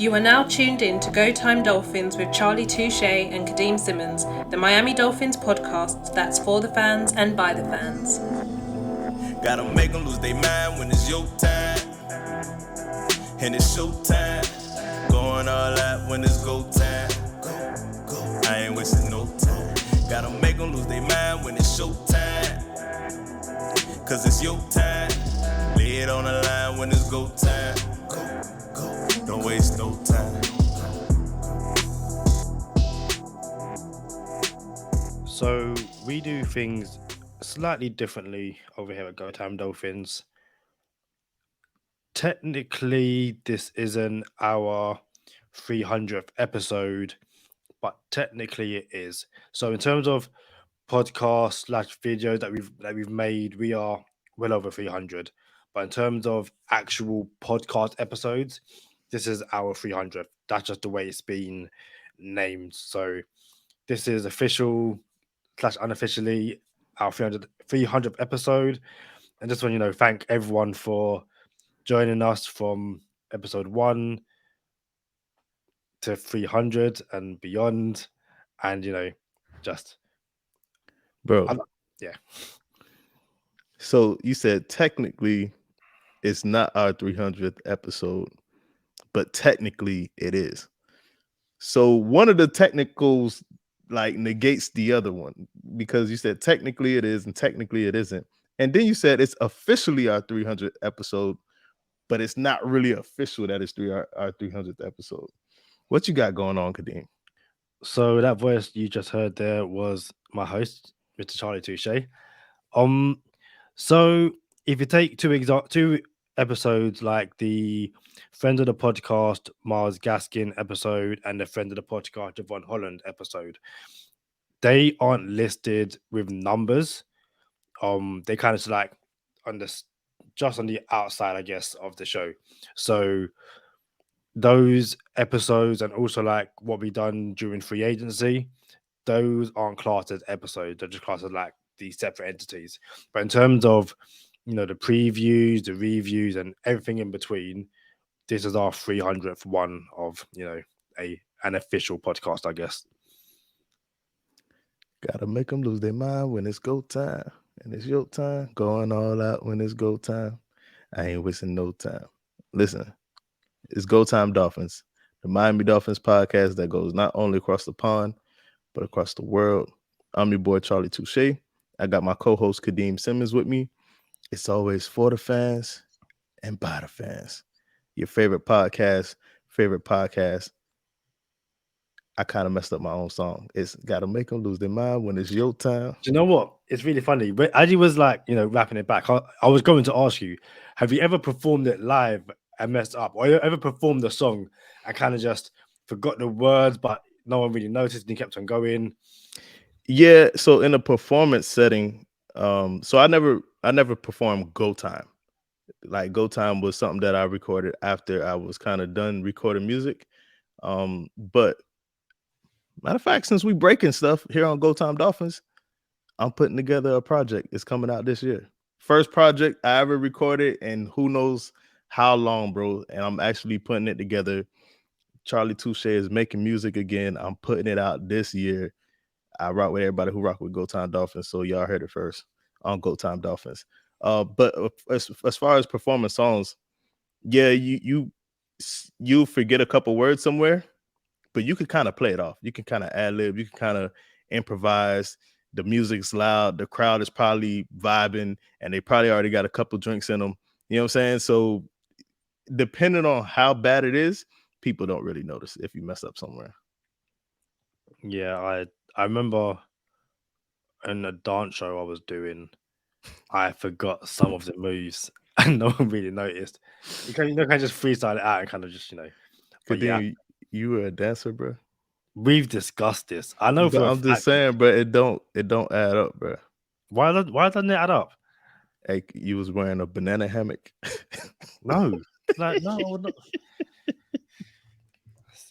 You are now tuned in to Go Time Dolphins with Charlie Touche and Kadeem Simmons, the Miami Dolphins podcast that's for the fans and by the fans. Gotta make them lose their mind when it's your time. And it's showtime. Going all out when it's go time. I ain't wasting no time. Gotta make them lose their mind when it's showtime. Cause it's your time. Lay it on the line when it's go time. Don't waste no time. So we do things slightly differently over here at Go Time Dolphins. Technically, this isn't our 300th episode, but technically it is. So in terms of podcasts / videos that we've made, we are well over 300. But in terms of actual podcast episodes, this is our 300th. That's just the way it's been named. So this is official / unofficially our 300th episode. And just want to thank everyone for joining us from episode 1 to 300 and beyond. And just bro. Yeah. So you said technically it's not our 300th episode, but technically it is. So one of the technicals negates the other one, because you said technically it is and technically it isn't. And then you said it's officially our 300th episode, but it's not really official that it's our 300th episode. What you got going on, Kadeem? So that voice you just heard there was my host, Mr. Charlie Touche. So if you take two episodes, like the friend of the podcast Miles Gaskin episode and the friend of the podcast Javon Holland episode, they aren't listed with numbers. They kind of just on the outside, I guess, of the show. So those episodes and also what we done during free agency, those aren't classed as episodes. They're just classed as these separate entities. But in terms of the previews, the reviews, and everything in between, this is our 300th one of an official podcast, I guess. Gotta make them lose their mind when it's go time. And it's your time. Going all out when it's go time. I ain't wasting no time. Listen, it's Go Time Dolphins, the Miami Dolphins podcast that goes not only across the pond, but across the world. I'm your boy, Charlie Touche. I got my co-host, Kadeem Simmons, with me. It's always for the fans and by the fans. Your favorite podcast. I kind of messed up my own song. It's got to make them lose their mind when it's your time. Do you know what? It's really funny. But as he was wrapping it back, I was going to ask you, have you ever performed it live and messed up? Or you ever performed the song and kind of just forgot the words, but no one really noticed and you kept on going? Yeah, so in a performance setting, so I never performed Go Time. Like Go Time was something that I recorded after I was kind of done recording music. But matter of fact, since we breaking stuff here on Go Time Dolphins, I'm putting together a project. It's coming out this year. First project I ever recorded, and who knows how long, bro. And I'm actually putting it together. Charlie Touche is making music again. I'm putting it out this year. I rock with everybody who rock with Go Time Dolphins, so y'all heard it first on Go Time Dolphins. But as far as performing songs, yeah, you forget a couple words somewhere, but you can kind of play it off. You can kind of ad lib. You can kind of improvise. The music's loud. The crowd is probably vibing, and they probably already got a couple drinks in them. You know what I'm saying? So depending on how bad it is, people don't really notice if you mess up somewhere. Yeah, I remember in a dance show I was doing, I forgot some of the moves and no one really noticed. You can just freestyle it out and kind of just But then you were a dancer, bro. We've discussed this. I know. I'm just saying, bro. It don't add up, bro. Why doesn't it add up? Like you was wearing a banana hammock. No, no. Not.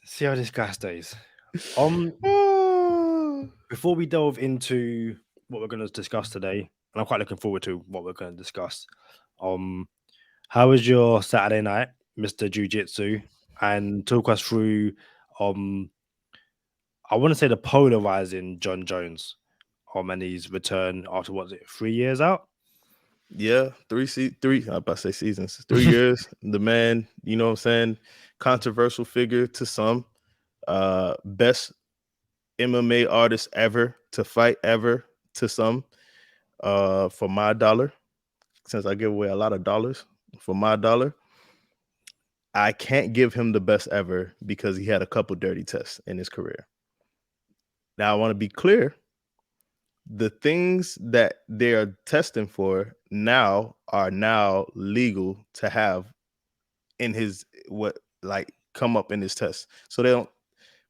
See how this guy stays. Before we delve into what we're going to discuss today, and I'm quite looking forward to what we're going to discuss. How was your Saturday night, Mr. Jiu-Jitsu? and talk us through I want to say the polarizing Jon Jones and his return after what's it 3 years out. Yeah, three. I'm about to say seasons. 3 years. The man, you know what I'm saying? Controversial figure to some. Best MMA artist ever to fight ever to some. For my dollar, since I give away a lot of dollars, for my dollar, I can't give him the best ever because he had a couple dirty tests in his career. Now I want to be clear. The things that they are testing for now are now legal to have in his come up in his test. So they don't.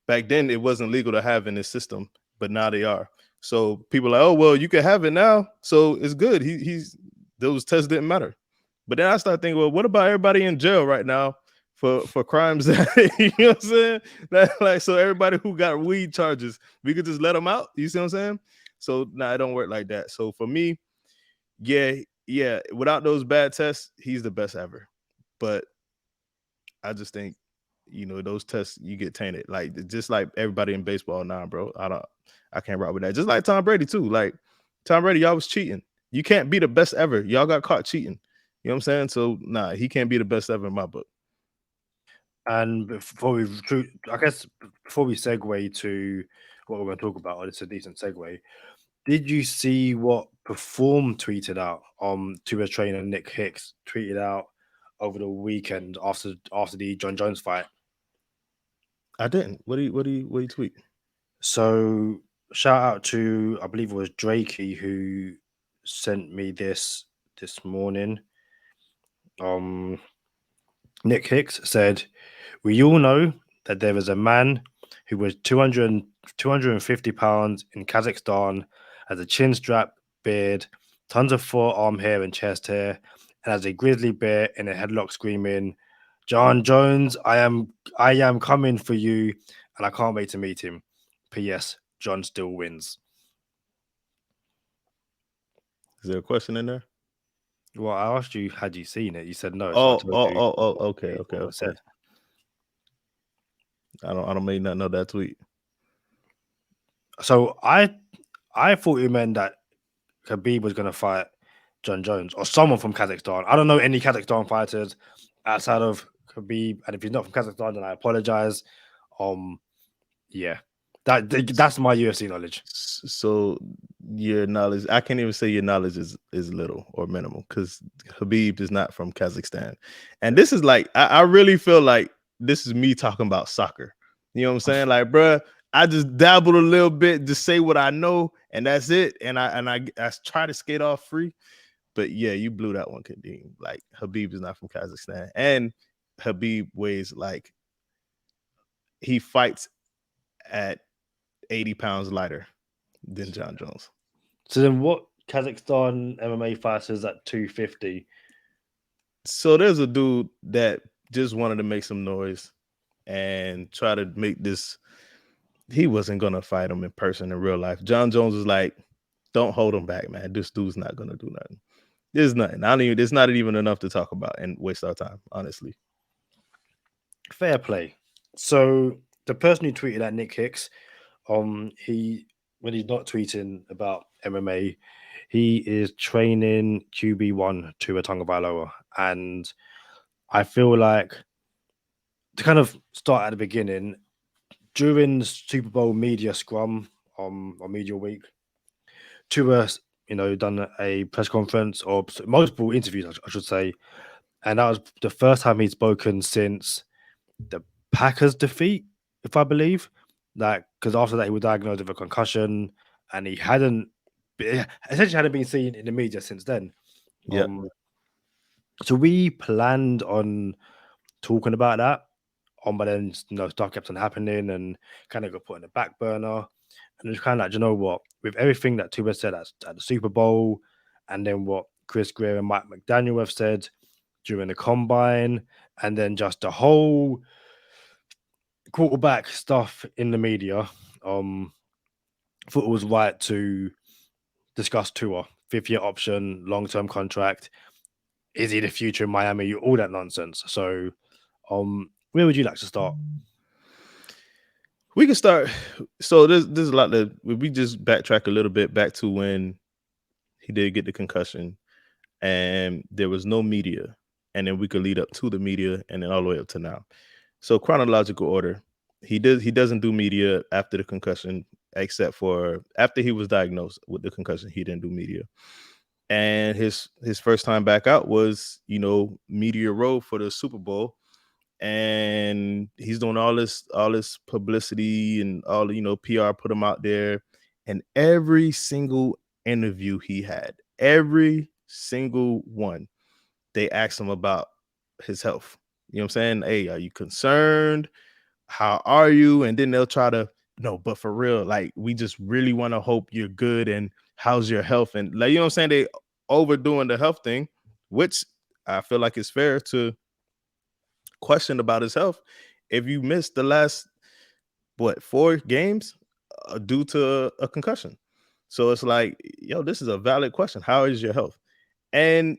Back then it wasn't legal to have in his system, but now they are. So people are like, oh well, you can have it now, so it's good. He's those tests didn't matter. But then I start thinking, well, what about everybody in jail right now for crimes that you know what I'm saying? That, like, so everybody who got weed charges, we could just let them out. You see what I'm saying? So it don't work like that. So for me, yeah, without those bad tests, he's the best ever. But I just think, those tests you get tainted. Like just like everybody in baseball now, bro. I can't rock with that. Just like Tom Brady too. Like Tom Brady, y'all was cheating. You can't be the best ever. Y'all got caught cheating. You know what I'm saying? So he can't be the best ever in my book. And before we segue to what we're going to talk about, it's a decent segue. Did you see what Perform tweeted out? Tua trainer Nick Hicks tweeted out over the weekend after the Jon Jones fight. I didn't. What do you tweet? So shout out to, I believe it was Drakey who sent me this morning. Nick Hicks said, "We all know that there is a man who was 250 pounds in Kazakhstan, has a chin strap, beard, tons of forearm hair and chest hair, and has a grizzly bear in a headlock screaming, 'Jon Jones, I am coming for you, and I can't wait to meet him. P.S. Jon still wins.'" Is there a question in there? Well, I asked you, had you seen it? You said no. Oh, so I told you okay. what I said. I don't make nothing of that tweet. So I thought you meant that Khabib was going to fight Jon Jones or someone from Kazakhstan. I don't know any Kazakhstan fighters outside of Khabib, and if he's not from Kazakhstan, then I apologize. Yeah, that's my UFC knowledge. So your knowledge, I can't even say your knowledge is little or minimal because Khabib is not from Kazakhstan, and this is like I really feel like this is me talking about soccer. You know what I'm saying? Like, bruh, I just dabbled a little bit, just say what I know, and that's it. And I try to skate off free, but yeah, you blew that one, Kadeem. Like, Khabib is not from Kazakhstan, and Khabib weighs like he fights at 80 pounds lighter than Jon Jones. So then, what Kazakhstan MMA fighters at 250? So there's a dude that just wanted to make some noise and try to make this. He wasn't gonna fight him in person in real life. Jon Jones was like, "Don't hold him back, man. This dude's not gonna do nothing. There's nothing. There's not even enough to talk about and waste our time, honestly." Fair play. So the person who tweeted at Nick Hicks, when he's not tweeting about MMA, he is training QB1 Tua Tagovailoa, and I feel like to kind of start at the beginning during the Super Bowl media scrum or media week, Tua, done a press conference or multiple interviews, I should say, and that was the first time he'd spoken since the Packers defeat, if I believe. Like, because after that he was diagnosed with a concussion, and he essentially hadn't been seen in the media since then. Yeah. So we planned on talking about that, but then stuff kept on happening and kind of got put in the back burner. And it's kind of like, you know what? With everything that Tua said at the Super Bowl, and then what Chris Greer and Mike McDaniel have said during the combine, and then just the whole quarterback stuff in the media, thought it was right to discuss Tua, 5-year option, long-term contract. Is he the future in Miami? All that nonsense. So Where would you like to start? We can start. So there's a lot that we just backtrack a little bit back to when he did get the concussion, and there was no media, and then we could lead up to the media, and then all the way up to now. So chronological order, he doesn't do media after the concussion, except for after he was diagnosed with the concussion, he didn't do media. And his first time back out was, Media Row for the Super Bowl, and he's doing all this publicity and all the PR, put him out there, and every single interview he had, every single one, they asked him about his health. You know what I'm saying? Hey, are you concerned? How are you? And then they'll try to, no, but for real, like, we just really want to hope you're good, and how's your health? And, like, you know what I'm saying? They overdoing the health thing, which I feel like it's fair to question about his health if you missed the last 4 games due to a concussion. So it's like, yo, this is a valid question. How is your health? And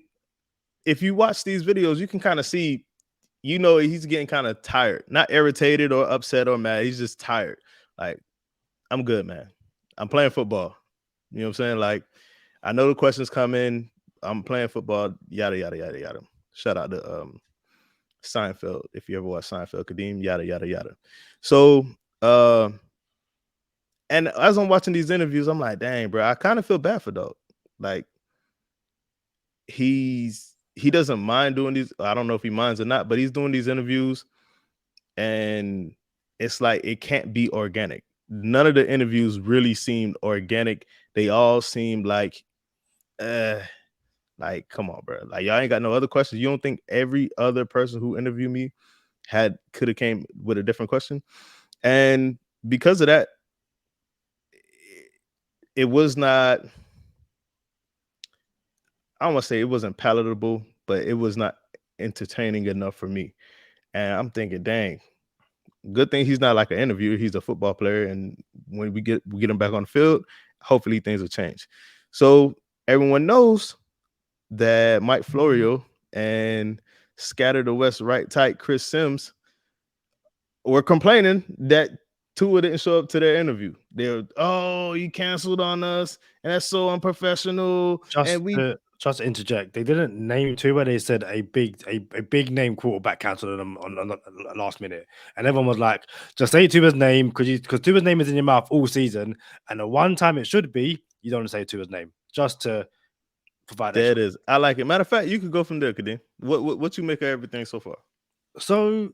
if you watch these videos, you can kind of see, he's getting kind of tired, not irritated or upset or mad. He's just tired. Like, I'm good, man. I'm playing football. You know what I'm saying? Like, I know the questions come in. I'm playing football, yada, yada, yada, yada. Shout out to Seinfeld, if you ever watch Seinfeld, Kadeem, yada, yada, yada. So, and as I'm watching these interviews, I'm like, dang, bro, I kind of feel bad for Dog. Like, he doesn't mind doing these. I don't know if he minds or not, but he's doing these interviews, and it's like it can't be organic. None of the interviews really seemed organic. They all seemed like, come on, bro. Like, y'all ain't got no other questions. You don't think every other person who interviewed me could have came with a different question? And because of that, it was not, I don't want to say it wasn't palatable, but it was not entertaining enough for me. And I'm thinking, dang, good thing he's not like an interviewer. He's a football player. And when we get him back on the field, hopefully things will change. So everyone knows that Mike Florio and Scatter the West right tight Chris Sims were complaining that Tua didn't show up to their interview. They're, oh, you canceled on us, and that's so unprofessional. Just to interject, they didn't name Tua. They said a big name quarterback cancelled them on the last minute, and everyone was like, "Just say Tua's name because Tua's name is in your mouth all season, and the one time it should be, you don't say Tua's name just to provide." That is, I like it. Matter of fact, you could go from there, Kadeem. What you make of everything so far? So,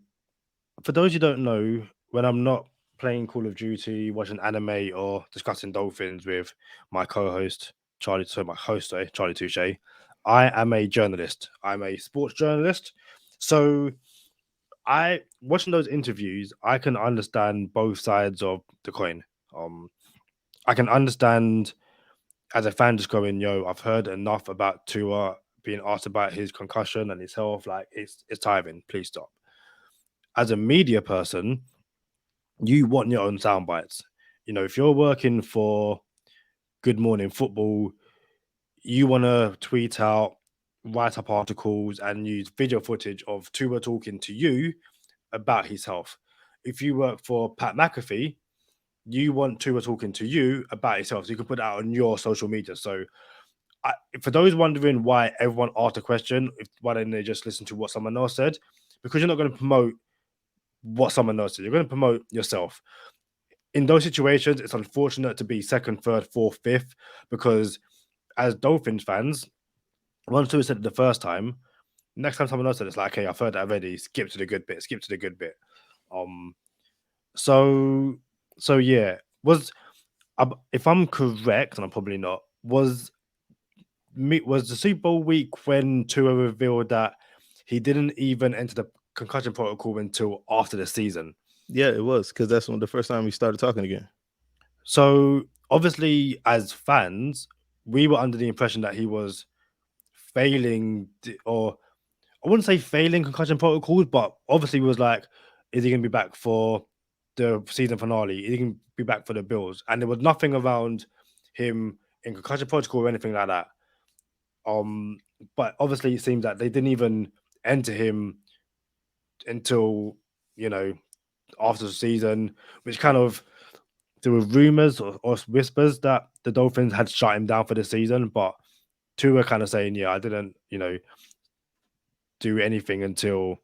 for those who don't know, when I'm not playing Call of Duty, watching anime, or discussing Dolphins with my co-host Charlie Touche, I am a journalist. I'm a sports journalist. So I watching those interviews, I can understand both sides of the coin. I can understand as a fan just going, yo, I've heard enough about Tua being asked about his concussion and his health. Like, it's tiring. Please stop. As a media person, you want your own sound bites. If you're working for Good Morning Football, you want to tweet out, write up articles, and use video footage of Tua talking to you about his health. If you work for Pat McAfee, you want Tua talking to you about his health, so you can put that on your social media. So, for those wondering why everyone asked a question, why didn't they just listen to what someone else said? Because you're not going to promote what someone else said. You're going to promote yourself. In those situations, it's unfortunate to be second, third, fourth, fifth, because as Dolphins fans, once Tua said it the first time, next time someone else said it's like, okay, I've heard that already. Skip to the good bit. Skip to the good bit. So yeah, if I'm correct, and I'm probably not, was the Super Bowl week when Tua revealed that he didn't even enter the concussion protocol until after the season? Yeah, it was, because that's when the first time we started talking again. So obviously, as fans, we were under the impression that he was failing, or I wouldn't say failing concussion protocols, but obviously we was like, is he going to be back for the season finale? Is he going to be back for the Bills? And there was nothing around him in concussion protocol or anything like that. But obviously it seems that they didn't even enter him until after the season, which kind of there were rumors or whispers that the Dolphins had shut him down for the season, but Tua kind of saying, yeah, I didn't, do anything until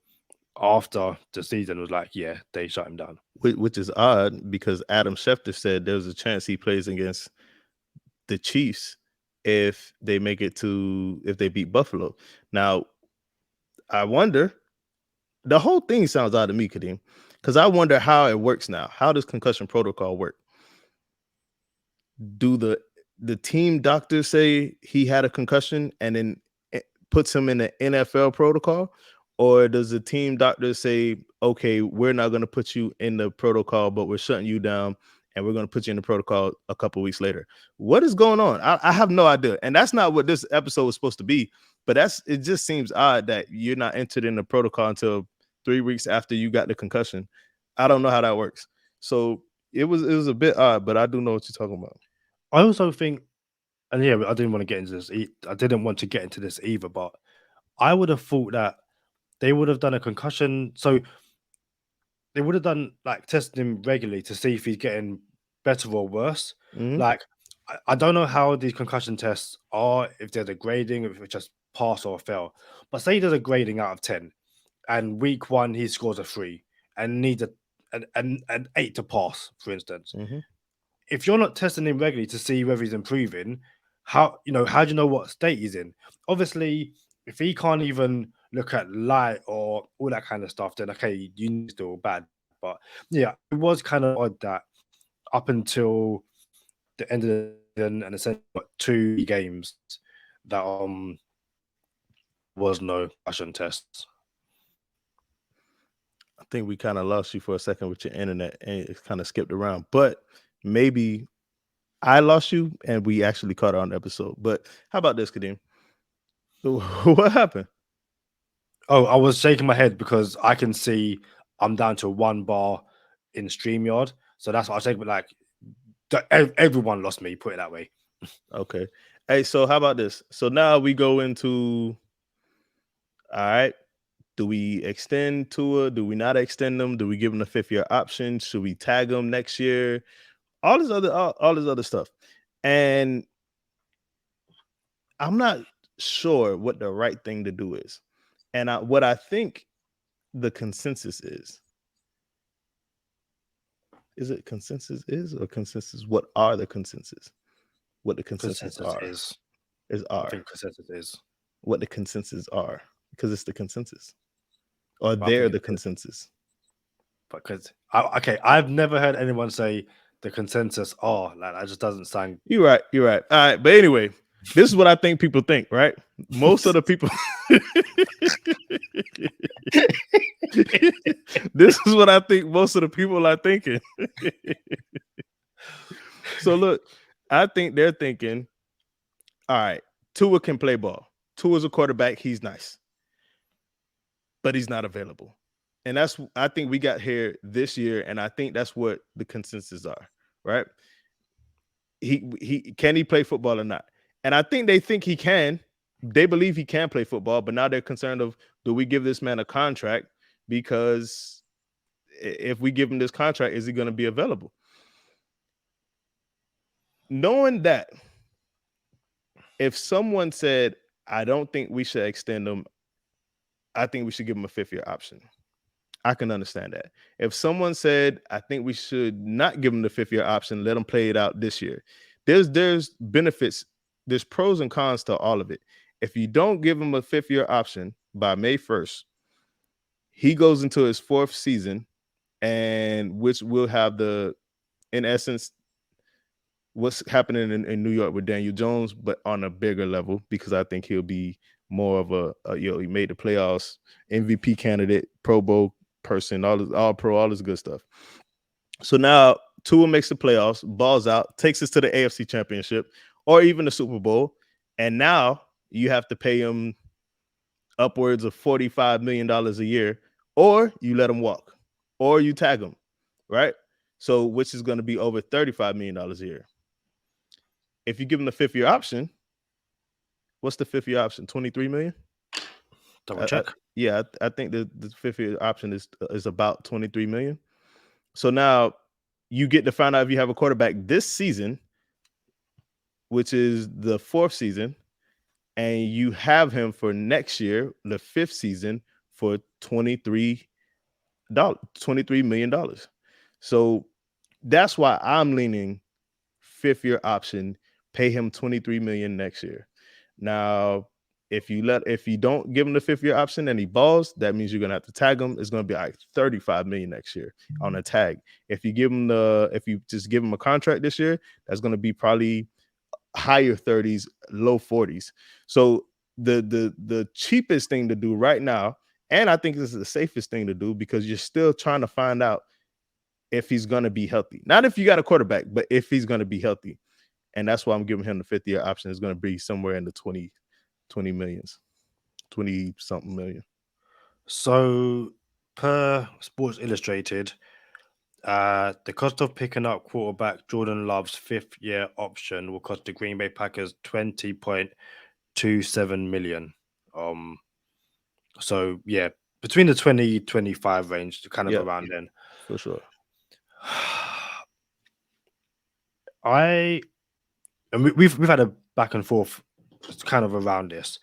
after the season. Was like, yeah, they shut him down. Which is odd because Adam Schefter said there's a chance he plays against the Chiefs if they beat Buffalo. Now, I wonder, the whole thing sounds odd to me, Kadeem, because I wonder how it works now. How does concussion protocol work? Do the team doctors say he had a concussion and then puts him in the NFL protocol? Or does the team doctor say, okay, we're not going to put you in the protocol, but we're shutting you down and we're going to put you in the protocol a couple of weeks later? What is going on? I have no idea. And that's not what this episode was supposed to be. But it just seems odd that you're not entered in the protocol until 3 weeks after you got the concussion. I don't know how that works. So it was a bit odd, but I do know what you're talking about. I also think, and yeah, I didn't want to get into this. I didn't want to get into this either, but I would have thought that they would have done a concussion. So they would have done like testing him regularly to see if he's getting better or worse. Mhm. Like, I don't know how these concussion tests are, if there's a grading, if it's just pass or fail. But say there's a grading out of 10, and week 1 he scores a 3 and needs an 8 to pass, for instance. Mhm. If you're not testing him regularly to see whether he's improving, how do you know what state he's in? Obviously, if he can't even look at light or all that kind of stuff, then okay, you need to do bad. But yeah, it was kind of odd that up until the end of the season and essentially 2 games that was no concussion tests. I think we kind of lost you for a second with your internet and it kind of skipped around, but maybe I lost you and we actually caught it on the episode. But how about this, Kadeem? What happened? Oh, I was shaking my head because I can see I'm down to 1 bar in StreamYard. So that's what I was saying. But like, everyone lost me, put it that way. Okay. Hey, so how about this? So now we go into, all right, do we extend Tua? Do we not extend them? Do we give them a 5th-year option? Should we tag them next year? All this other stuff. And I'm not sure what the right thing to do is. And what I think the consensus is it consensus is or consensus? What are the consensus? What the consensus are is are. I think consensus is what the consensus are, because it's the consensus. Or But I they're think the it's consensus. because I've never heard anyone say the consensus are like that. Just doesn't sound. You're right. All right. But anyway, this is what I think people think, right? Most of the people. This is what I think most of the people are thinking. So look, I think they're thinking, all right, Tua can play ball. Tua's a quarterback. He's nice, but he's not available. And I think we got here this year, and I think that's what the consensus are, right? He can he play football or not? And I think they think he can. They believe he can play football, but now they're concerned of, do we give this man a contract? Because if we give him this contract, is he going to be available? Knowing that, if someone said, I don't think we should extend him, I think we should give him a 5th-year option, I can understand that. If someone said, I think we should not give him the 5th-year option, let him play it out this year, there's benefits, there's pros and cons to all of it. If you don't give him a 5th-year option by May 1st, he goes into his 4th season, and which will have in essence, what's happening in New York with Daniel Jones, but on a bigger level, because I think he'll be more of he made the playoffs, MVP candidate, Pro Bowl person, all pro, all this good stuff. So now Tua makes the playoffs, balls out, takes us to the AFC Championship or even the Super Bowl, and now you have to pay him upwards of $45 million a year, or you let him walk, or you tag him, right? So which is going to be over $35 million a year. If you give him the 5th-year option, what's the 5th-year option? 23 million? Double check. I think the 5-year option is about 23 million. So now you get to find out if you have a quarterback this season, which is the 4th season, and you have him for next year, the 5th season, for $23 million. So that's why I'm leaning 5th-year option, pay him $23 million next year. Now, if you don't give him the 5th-year option and he balls, that means you're gonna have to tag him. It's gonna be like $35 million next year on a tag. If you just give him a contract this year, that's gonna be probably higher 30s, low 40s. So the cheapest thing to do right now, and I think this is the safest thing to do, because you're still trying to find out if he's going to be healthy. Not if you got a quarterback, but if he's going to be healthy. And that's why I'm giving him the 5th-year option. It's going to be somewhere in the 20 something million. So per Sports Illustrated, the cost of picking up quarterback Jordan Love's 5th-year option will cost the Green Bay Packers $20.27 million. So yeah, between the 20-25 range, kind of around then. For sure. We've had a back and forth kind of around this.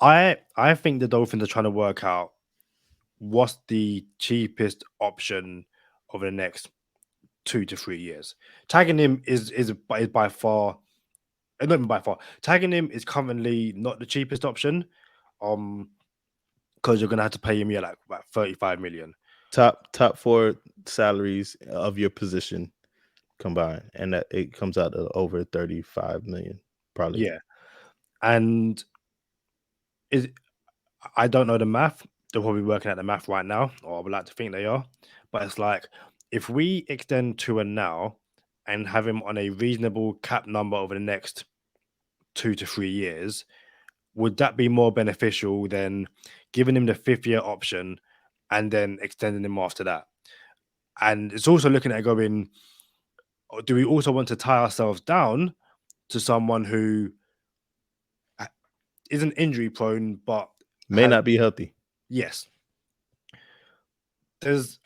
I think the Dolphins are trying to work out what's the cheapest option over the next 2 to 3 years. Tagging him is by far, not even by far. Tagging him is currently not the cheapest option, because you're gonna have to pay him like about $35 million. Top 4 salaries of your position combined, and that it comes out to over 35 million, probably. Yeah, and I don't know the math. They're probably working at the math right now, or I would like to think they are. But it's like, if we extend Tua now and have him on a reasonable cap number over the next 2 to 3 years, would that be more beneficial than giving him the 5th-year option and then extending him after that? And it's also looking at going, do we also want to tie ourselves down to someone who isn't injury prone but may not be healthy? Yes. There's,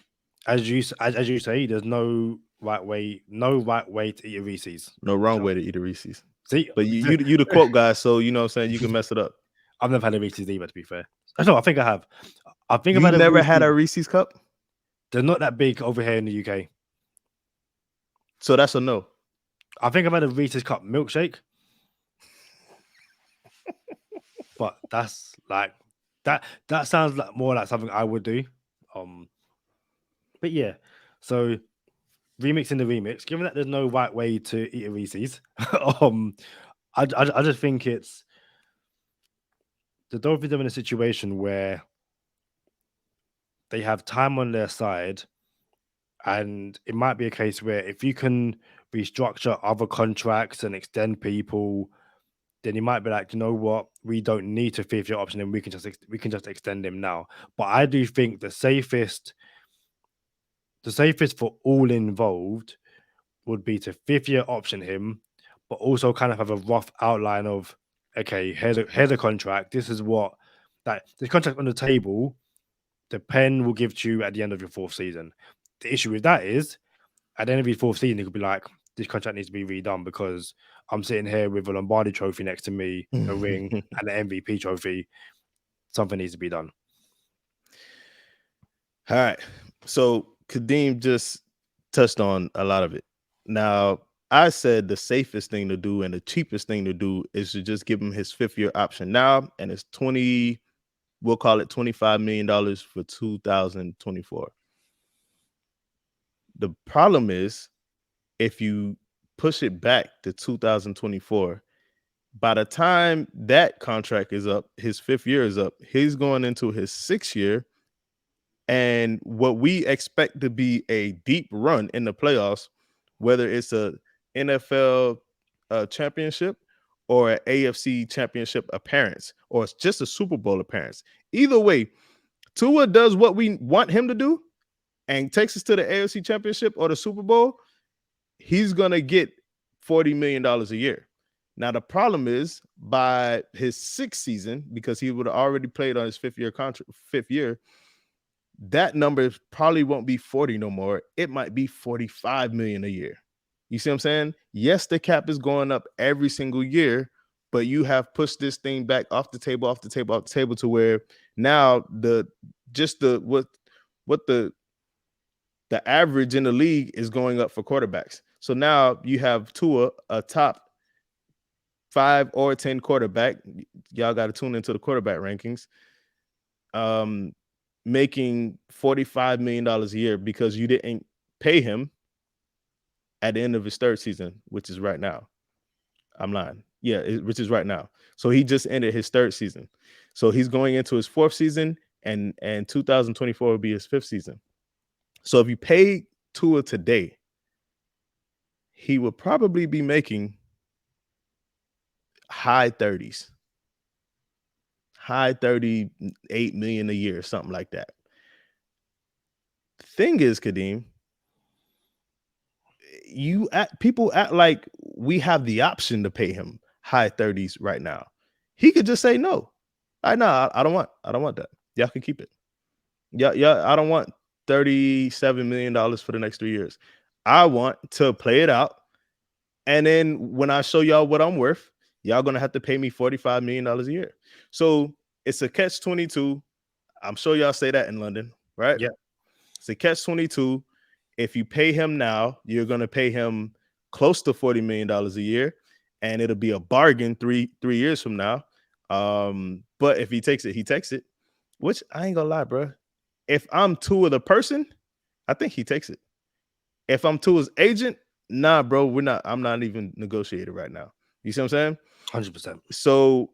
as you say, there's no right way to eat a Reese's. No wrong way to eat a Reese's. See, but you the quote guy, so you know what I'm saying, you can mess it up. I've never had a Reese's either, to be fair. No, I think I have. You've never had a Reese's cup? They're not that big over here in the UK. So that's a no. I think I've had a Reese's cup milkshake. But that's like that sounds like more like something I would do. But yeah, so remixing the remix, given that there's no right way to eat a Reese's, I just think it's the Dolphins are in a situation where they have time on their side, and it might be a case where if you can restructure other contracts and extend people, then you might be like, you know what, we don't need to 5th-year option, and we can just extend him now. But I do think the safest for all involved would be to 5th-year option him, but also kind of have a rough outline of, okay, here's a contract. This is what the contract on the table, the pen will give to you at the end of your 4th season. The issue with that is, at the end of your 4th season, it could be like, this contract needs to be redone because I'm sitting here with a Lombardi trophy next to me, a ring, and an MVP trophy. Something needs to be done. All right. So Kadeem just touched on a lot of it. Now, I said the safest thing to do and the cheapest thing to do is to just give him his 5th-year option now, and it's we'll call it $25 million for 2024. The problem is, if you push it back to 2024, by the time that contract is up, his 5th year is up, he's going into his 6th year. And what we expect to be a deep run in the playoffs, whether it's a NFL championship or an AFC championship appearance, or it's just a Super Bowl appearance. Either way, Tua does what we want him to do and takes us to the AFC championship or the Super Bowl, he's going to get $40 million a year. Now the problem is by his 6th season, because he would have already played on his 5th year contract, 5th year, that number probably won't be 40 no more. It might be 45 million a year. You see what I'm saying? Yes, the cap is going up every single year, but you have pushed this thing back off the table to where now what the average in the league is going up for quarterbacks. So now you have Tua, a top 5 or 10 quarterback. Y'all got to tune into the quarterback rankings. Making $45 million a year because you didn't pay him at the end of his 3rd season, which is right now. I'm lying. Yeah, which is right now. So he just ended his 3rd season. So he's going into his 4th season, and 2024 will be his 5th season. So if you pay Tua today, he would probably be making high 30s. High 38 million a year, something like that. Thing is, Kadeem, people act like we have the option to pay him high 30s right now. He could just say no. I don't want that. Y'all can keep it. Yeah, I don't want $37 million for the next 3 years. I want to play it out. And then when I show y'all what I'm worth, y'all gonna have to pay me $45 million a year. So it's a catch-22. I'm sure y'all say that in London, right? Yeah. It's a catch-22. If you pay him now, you're gonna pay him close to $40 million a year, and it'll be a bargain three years from now. But if he takes it, he takes it. Which I ain't gonna lie, bro. If I'm Tua the person, I think he takes it. If I'm Tua's agent, nah, bro, I'm not even negotiating right now. You see what I'm saying? 100%. So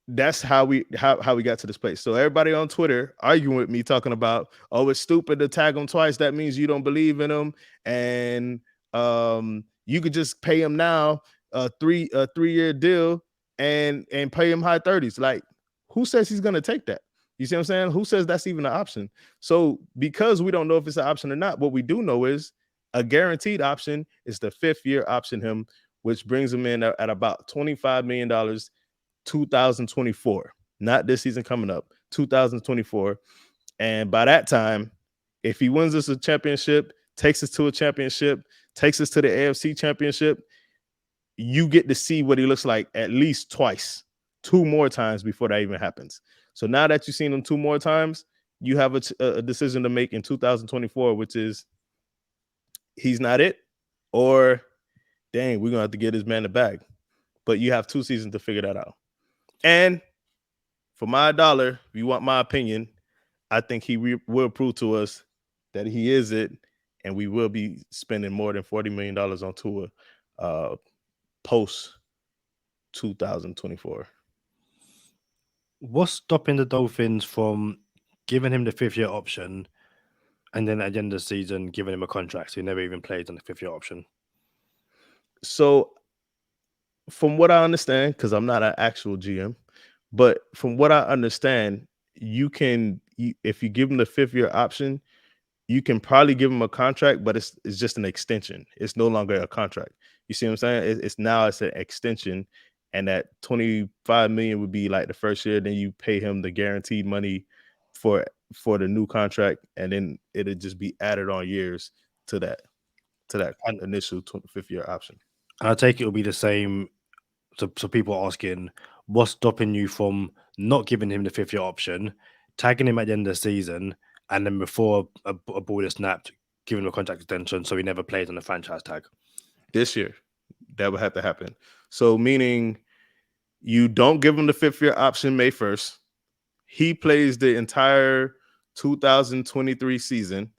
that's how we got to this place. So everybody on Twitter arguing with me, talking about, oh, it's stupid to tag him twice. That means you don't believe in him, and you could just pay him now a 3-year deal and pay him high 30s. Like, who says he's gonna take that? You see what I'm saying? Who says that's even an option? So because we don't know if it's an option or not, what we do know is a guaranteed option is the 5th year option him, which brings him in at about $25 million, 2024, not this season coming up, 2024. And by that time, if he wins us a championship, takes us to a championship, takes us to the AFC championship, you get to see what he looks like at least twice, 2 more times before that even happens. So now that you've seen him 2 more times, you have a decision to make in 2024, which is he's not it, or dang, we're going to have to get this man the bag. But you have 2 seasons to figure that out. And for my dollar, if you want my opinion, I think he will prove to us that he is it, and we will be spending more than $40 million on Tua post 2024. What's stopping the Dolphins from giving him the 5th year option and then at the end of the season giving him a contract so he never even plays on the 5th year option? So from what I understand, because I'm not an actual GM, but from what I understand, if you give him the 5th year option, you can probably give him a contract, but it's just an extension. It's no longer a contract. You see what I'm saying? It's an extension, and that $25 million would be like the first year. Then you pay him the guaranteed money for the new contract, and then it'll just be added on years to that initial 5th year option. And I take it will be the same. So people are asking, what's stopping you from not giving him the 5th year option, tagging him at the end of the season, and then before a ball is snapped, giving him a contract extension so he never plays on the franchise tag? This year, that would have to happen. So meaning you don't give him the 5th year option May 1st. He plays the entire 2023 season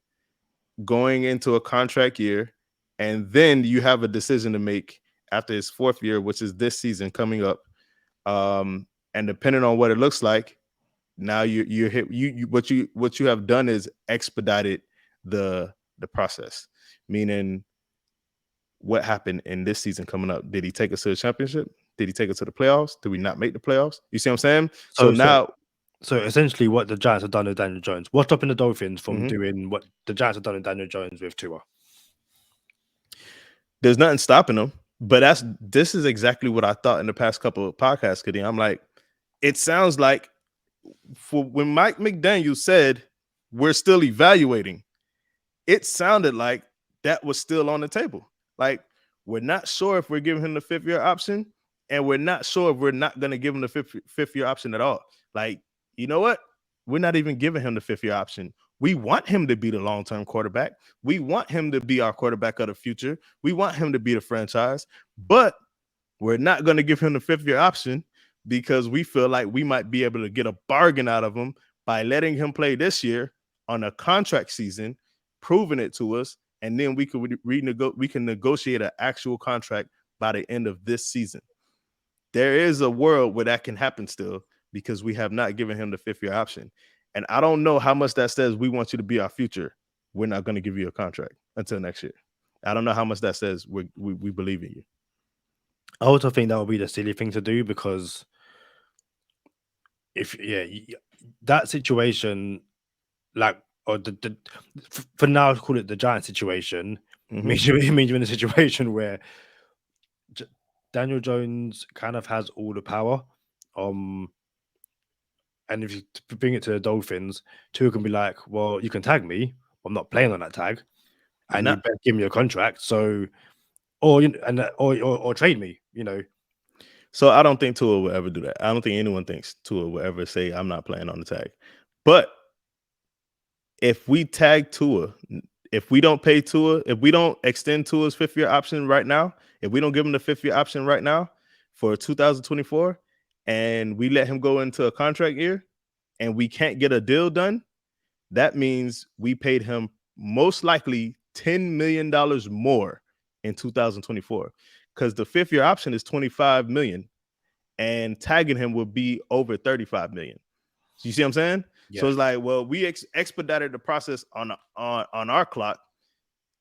going into a contract year, and then you have a decision to make after his 4th year, which is this season coming up. And depending on what it looks like, now what you have done is expedited the process. Meaning, what happened in this season coming up? Did he take us to the championship? Did he take us to the playoffs? Did we not make the playoffs? You see what I'm saying? So essentially, what the Giants have done with Daniel Jones, what's stopping the Dolphins from doing what the Giants have done with Daniel Jones with Tua? There's nothing stopping them, But this is exactly what I thought in the past couple of podcasts, Kadeem. I'm like, it sounds like when Mike McDaniel said we're still evaluating, it sounded like that was still on the table. Like, we're not sure if we're giving him the 5th-year option, and we're not sure if we're not going to give him the fifth-year option at all. Like, you know what? We're not even giving him the 5th-year option. We want him to be the long-term quarterback. We want him to be our quarterback of the future. We want him to be the franchise, but we're not going to give him the 5th-year option because we feel like we might be able to get a bargain out of him by letting him play this year on a contract season, proving it to us, and then we can negotiate an actual contract by the end of this season. There is a world where that can happen still because we have not given him the 5th-year option. And I don't know how much that says we want you to be our future. We're not going to give you a contract until next year. I don't know how much that says we believe in you. I also think that would be the silly thing to do because that situation, like, or for now, call it the Giant situation, means you're in a situation where Daniel Jones kind of has all the power. And if you bring it to the Dolphins, Tua can be like, well, you can tag me. I'm not playing on that tag. And you better give me a contract. So, or trade me, So I don't think Tua will ever do that. I don't think anyone thinks Tua will ever say, I'm not playing on the tag. But if we tag Tua, if we don't pay Tua, if we don't extend Tua's 5th-year option right now, if we don't give him the 5th-year option right now for 2024, and we let him go into a contract year and we can't get a deal done, that means we paid him most likely $10 million more in 2024 because the 5th-year option is $25 million and tagging him would be over $35 million. So you see what I'm saying? Yeah. So it's like, well, we expedited the process on our clock,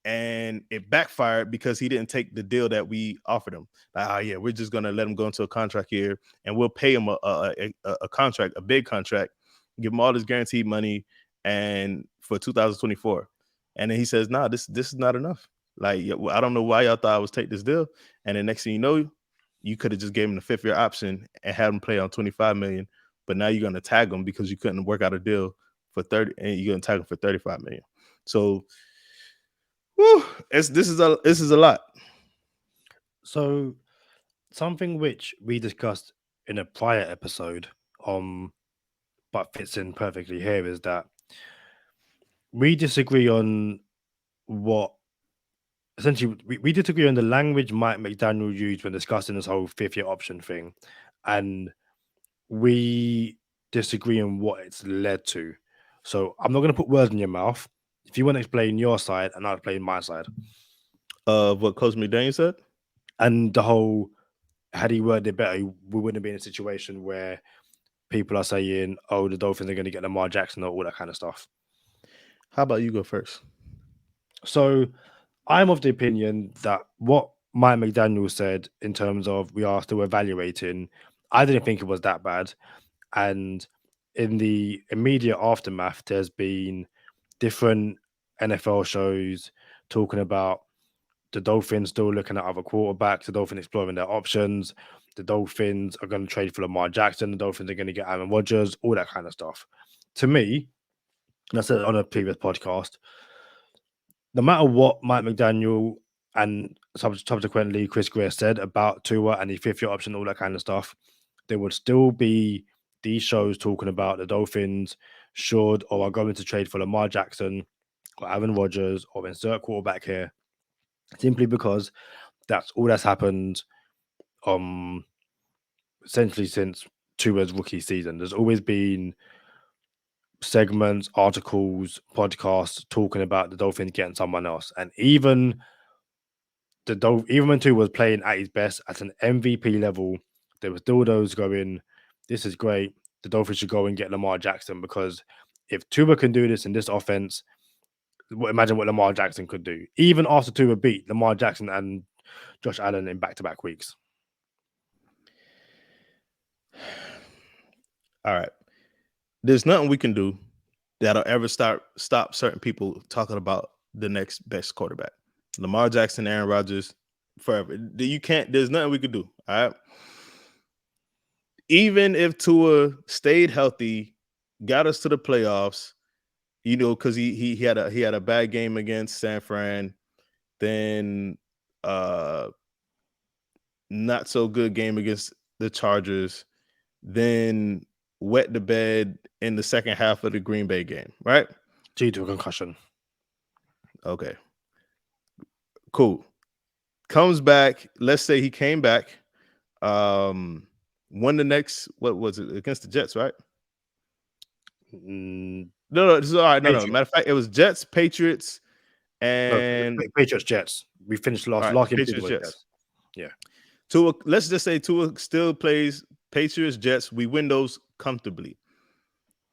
and it backfired because he didn't take the deal that we offered him. Like, we're just gonna let him go into a contract here, and we'll pay him a contract, a big contract, give him all this guaranteed money, and for 2024. And then he says, "Nah, this is not enough. Like, I don't know why y'all thought I was take this deal." And then next thing you know, you could have just gave him the 5th-year option and had him play on $25 million. But now you're going to tag him because you couldn't work out a deal for 30, and you're going to tag him for $35 million. So, this is a lot. So, something which we discussed in a prior episode, but fits in perfectly here, is that we disagree on what. Essentially, we disagree on the language Mike McDaniel used when discussing this whole 5th-year option thing, and we disagree on what it's led to. So I'm not going to put words in your mouth. If you want to explain your side, and I'll explain my side. What Coach McDaniel said? And the whole, had he worded it better, we wouldn't be in a situation where people are saying, oh, the Dolphins are going to get Lamar Jackson or all that kind of stuff. How about you go first? So I'm of the opinion that what Mike McDaniel said in terms of we are still evaluating, I didn't think it was that bad. And in the immediate aftermath, there's been different NFL shows talking about the Dolphins still looking at other quarterbacks, the Dolphins exploring their options, the Dolphins are going to trade for Lamar Jackson, the Dolphins are going to get Aaron Rodgers, all that kind of stuff. To me, and I said on a previous podcast, no matter what Mike McDaniel and subsequently Chris Greer said about Tua and the 5th-year option, all that kind of stuff, there would still be these shows talking about the Dolphins should or are going to trade for Lamar Jackson or Aaron Rodgers or insert quarterback here, simply because that's all that's happened essentially since Tua's rookie season. There's always been segments, articles, podcasts talking about the Dolphins getting someone else. And even when Tua was playing at his best at an MVP level, there were still those going, this is great. The Dolphins should go and get Lamar Jackson, because if Tua can do this in this offense, imagine what Lamar Jackson could do. Even after Tua beat Lamar Jackson and Josh Allen in back-to-back weeks. All right. There's nothing we can do that'll ever stop certain people talking about the next best quarterback. Lamar Jackson, Aaron Rodgers, forever. You can't. There's nothing we could do. All right. Even if Tua stayed healthy, got us to the playoffs, because he had a bad game against San Fran, then not so good game against the Chargers, then wet the bed in the second half of the Green Bay game, right? Due to a concussion. Okay. Cool. Comes back. Let's say he came back. Won the next, what was it, against the Jets, right? No, this is all right. No. Matter of fact, it was Jets, Patriots, and Patriots, Jets. We finished last game. Patriots, Jets. Yeah. Tua, let's just say Tua still plays Patriots, Jets. We win those comfortably.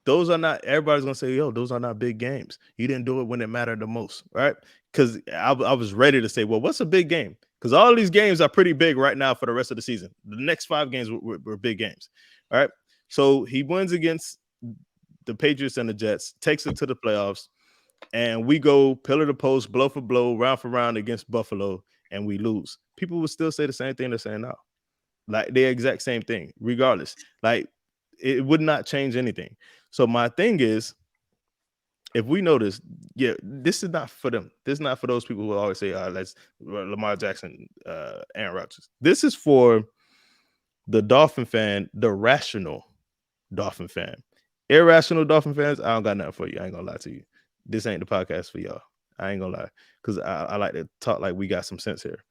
Those are not, everybody's gonna say, yo, those are not big games. You didn't do it when it mattered the most, right? Because I was ready to say, well, what's a big game? Because all these games are pretty big right now for the rest of the season. The next 5 games were big games. All right. So he wins against the Patriots and the Jets, takes it to the playoffs, and we go pillar to post, blow for blow, round for round against Buffalo, and we lose. People will still say the same thing they're saying now. Like the exact same thing, regardless. Like it would not change anything. So my thing is, if we notice, this is not for them. This is not for those people who always say, let's Lamar Jackson, Aaron Rodgers. This is for the Dolphin fan, the rational Dolphin fan. Irrational Dolphin fans, I don't got nothing for you. I ain't gonna lie to you. This ain't the podcast for y'all. I ain't gonna lie, because I like to talk like we got some sense here.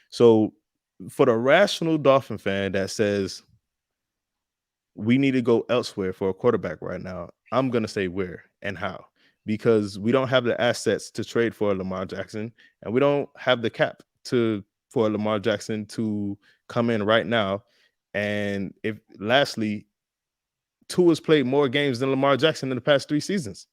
So for the rational Dolphin fan that says we need to go elsewhere for a quarterback right now, I'm gonna say where and how. Because we don't have the assets to trade for Lamar Jackson, and we don't have the cap for Lamar Jackson to come in right now. And lastly, Tua's played more games than Lamar Jackson in the past 3 seasons.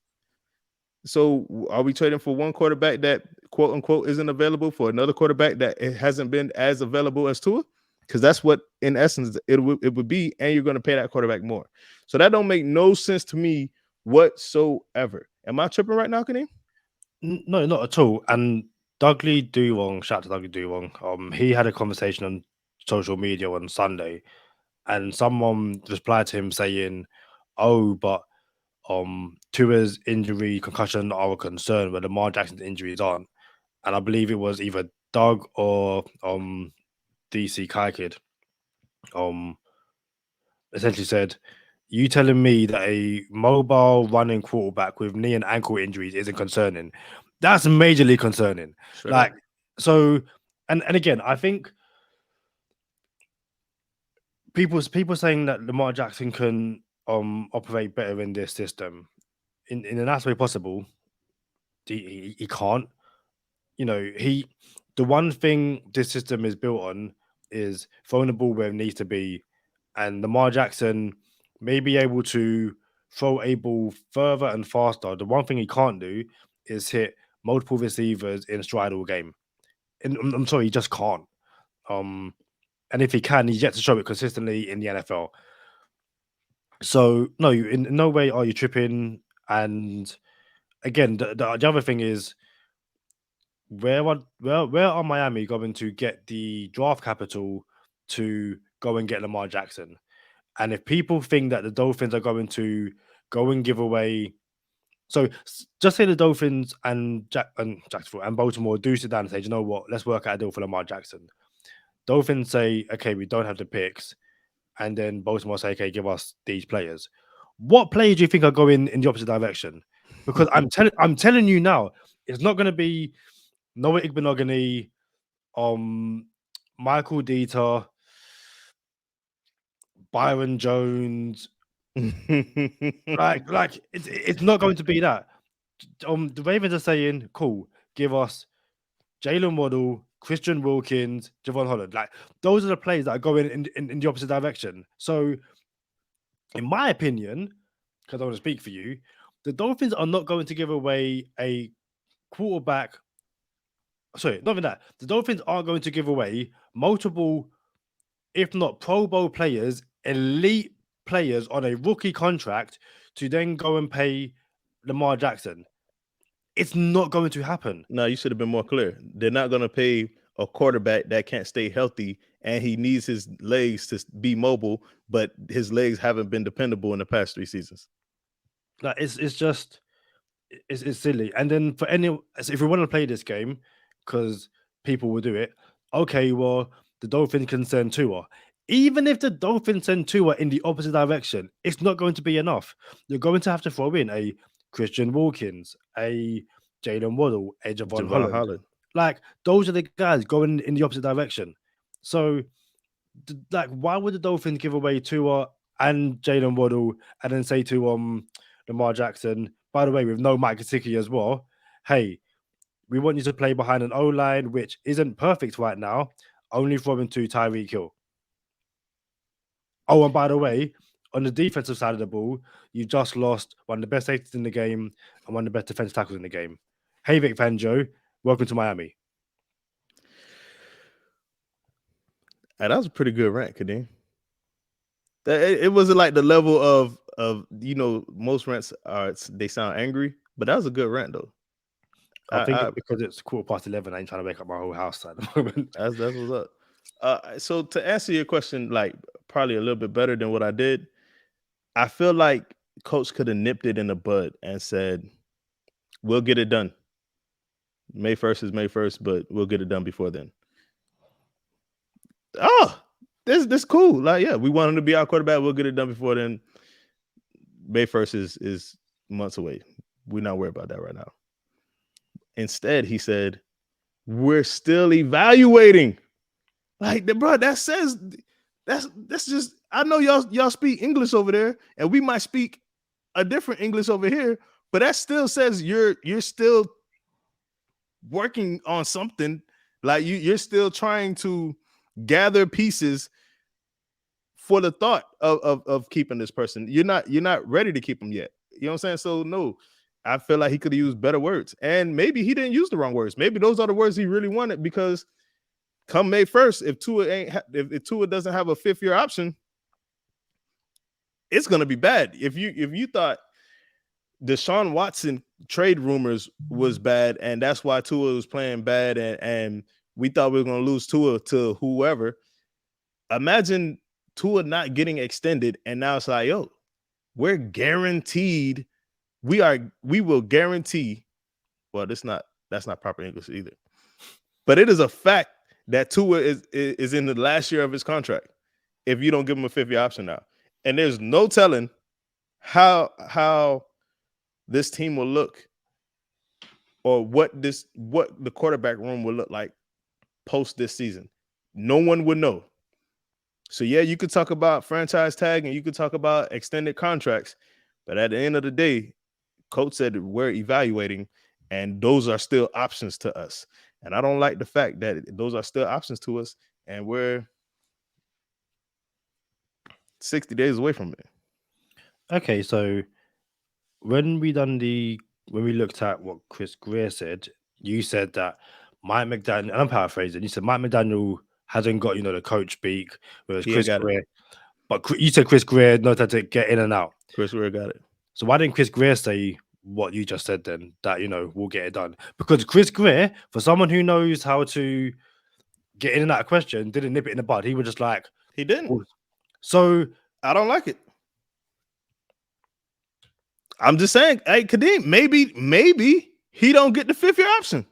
So are we trading for one quarterback that quote unquote isn't available for another quarterback that it hasn't been as available as Tua? Because that's what, in essence, it would be, and you're going to pay that quarterback more. So that don't make no sense to me whatsoever. Am I tripping right now, Kadeem? No, not at all. And Dougley Duwong, shout out to Dougley Duwong. He had a conversation on social media on Sunday, and someone replied to him saying, "Oh, but Tua's injury, concussion are a concern, where Lamar Jackson's injuries aren't." And I believe it was either Doug or DC Kai Kid essentially said, "You telling me that a mobile running quarterback with knee and ankle injuries isn't concerning? That's majorly concerning." Sure. Like, so, and again, I think people saying that Lamar Jackson can operate better in this system in the nicest way possible. He can't. The one thing this system is built on is throwing the ball where it needs to be, and Lamar Jackson may be able to throw a ball further and faster. The one thing he can't do is hit multiple receivers in stride all game. And I'm sorry, he just can't. And if he can, he's yet to show it consistently in the NFL. So no, in no way are you tripping. And again, the other thing is, where are Miami going to get the draft capital to go and get Lamar Jackson? And if people think that the Dolphins are going to go and give away, so just say the Dolphins and Jacksonville and Baltimore do sit down and say, you know what, let's work out a deal for Lamar Jackson. Dolphins say, okay, we don't have the picks, and then Baltimore say, okay, give us these players. What players do you think are going in the opposite direction? Because I'm telling you now, it's not going to be Noah Igbenogany, Michael Dieter, Byron Jones. like it's not going to be that. The Ravens are saying, cool, give us Jalen Waddle, Christian Wilkins, Javon Holland. Like, those are the players that are going in the opposite direction. So, in my opinion, because I want to speak for you, the Dolphins are not going to give away a quarterback. Sorry, not even that. The Dolphins are going to give away multiple, if not Pro Bowl players, elite players on a rookie contract to then go and pay Lamar Jackson. It's not going to happen. No, you should have been more clear. They're not going to pay a quarterback that can't stay healthy and he needs his legs to be mobile, but his legs haven't been dependable in the past 3 seasons. Like it's just it's silly. And then for any, so if we want to play this game, because people will do it. Okay, well the Dolphins can send Tua. Even if the Dolphins send Tua in the opposite direction, it's not going to be enough. You're going to have to throw in a Christian Wilkins, a Jalen Waddle, a Javon Javon Holland. Holland. Like those are the guys going in the opposite direction. So, like, why would the Dolphins give away Tua and Jalen Waddle and then say to Lamar Jackson, by the way, with no Mike Gesicki as well, hey, we want you to play behind an O line which isn't perfect right now, only throwing to Tyreek Hill. Oh, and by the way, on the defensive side of the ball, you just lost one of the best safeties in the game and one of the best defensive tackles in the game. Hey, Vic Fangio, welcome to Miami. That was a pretty good rant, Kadeem. It wasn't like the level of most rants they sound angry, but that was a good rant though. I think it's because it's 11:15. I ain't trying to wake up my whole house at the moment. That's what's up. So to answer your question, like probably a little bit better than what I did, I feel like Coach could have nipped it in the bud and said, "We'll get it done. May 1st is May 1st, but we'll get it done before then." Oh, this cool. Like, yeah, we want him to be our quarterback. We'll get it done before then. May 1st is months away. We're not worried about that right now. Instead, he said, "We're still evaluating." Like, bro, that says that's just. I know y'all speak English over there, and we might speak a different English over here, but that still says you're still working on something. Like you're still trying to gather pieces for the thought of keeping this person. You're not ready to keep him yet. You know what I'm saying? So no, I feel like he could have used better words, and maybe he didn't use the wrong words. Maybe those are the words he really wanted, because come May 1st, if Tua doesn't have a 5th-year option, it's gonna be bad. If you thought Deshaun Watson trade rumors was bad, and that's why Tua was playing bad, and we thought we were gonna lose Tua to whoever. Imagine Tua not getting extended, and now it's like, yo, we're guaranteed. We will guarantee. Well, that's not proper English either, but it is a fact that Tua is in the last year of his contract if you don't give him a 5th-year option now, and there's no telling how this team will look, or what the quarterback room will look like post this season. No one would know. So yeah, you could talk about franchise tag and you could talk about extended contracts, but at the end of the day, Coach said we're evaluating, and those are still options to us. And I don't like the fact that those are still options to us, and we're 60 days away from it. Okay, so when we looked at what Chris Greer said, you said that Mike McDaniel, and I'm paraphrasing, you said Mike McDaniel hasn't got, the coach speak, whereas Chris Greer, but you said Chris Greer knows how to get in and out. Chris Greer got it. So why didn't Chris Greer say what you just said then, that, we'll get it done? Because Chris Greer, for someone who knows how to get in and out of question, didn't nip it in the bud. He was just like... He didn't. Oh. So... I don't like it. I'm just saying, hey, Kadeem, maybe he don't get the 5th-year option.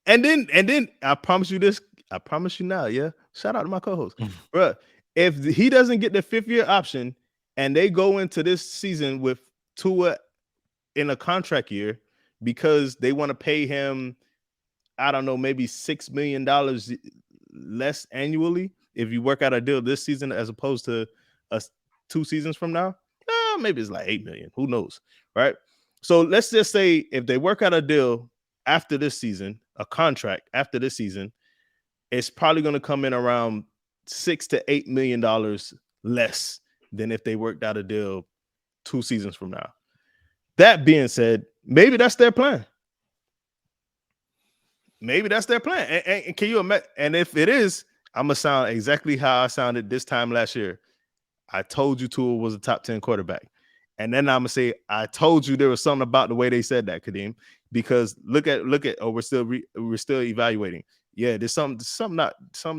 And then I promise you this. I promise you now, yeah. Shout out to my co-host. Bro, if he doesn't get the 5th-year option and they go into this season with Tua in a contract year because they want to pay him, I don't know, maybe $6 million less annually if you work out a deal this season as opposed to 2 seasons from now, maybe it's like $8 million. Who knows, right? So let's just say if they work out a deal after this season, a contract after this season, it's probably going to come in around $6 to $8 million less than if they worked out a deal 2 seasons from now. That being said, maybe that's their plan. Maybe that's their plan. And can you imagine? And if it is, I'm going to sound exactly how I sounded this time last year. I told you Tua was a top 10 quarterback. And then I'm going to say, I told you there was something about the way they said that, Kadeem, because look at, we're still evaluating. yeah, there's something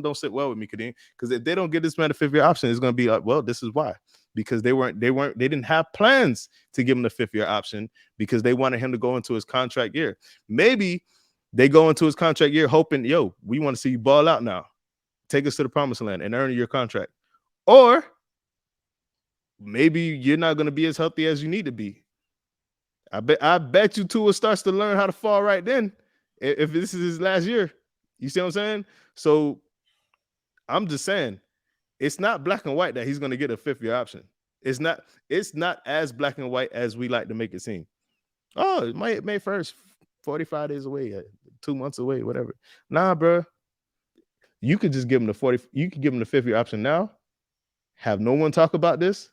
don't sit well with me, Kadeem. Because if they don't get this man a 5-year option, it's gonna be like, well, this is why. Because they didn't have plans to give him the 5-year option because they wanted him to go into his contract year. Maybe they go into his contract year hoping, yo, we want to see you ball out now. Take us to the promised land and earn your contract. Or maybe you're not going to be as healthy as you need to be. I bet you Tua starts to learn how to fall right then if this is his last year. You see what I'm saying? So I'm just saying it's not black and white that he's going to get a 5-year option. It's not as black and white as we like to make it seem. Oh, it May 1st, 45 days away, 2 months away, whatever. Nah, bro. You could just give him you could give him the 5-year option now, have no one talk about this,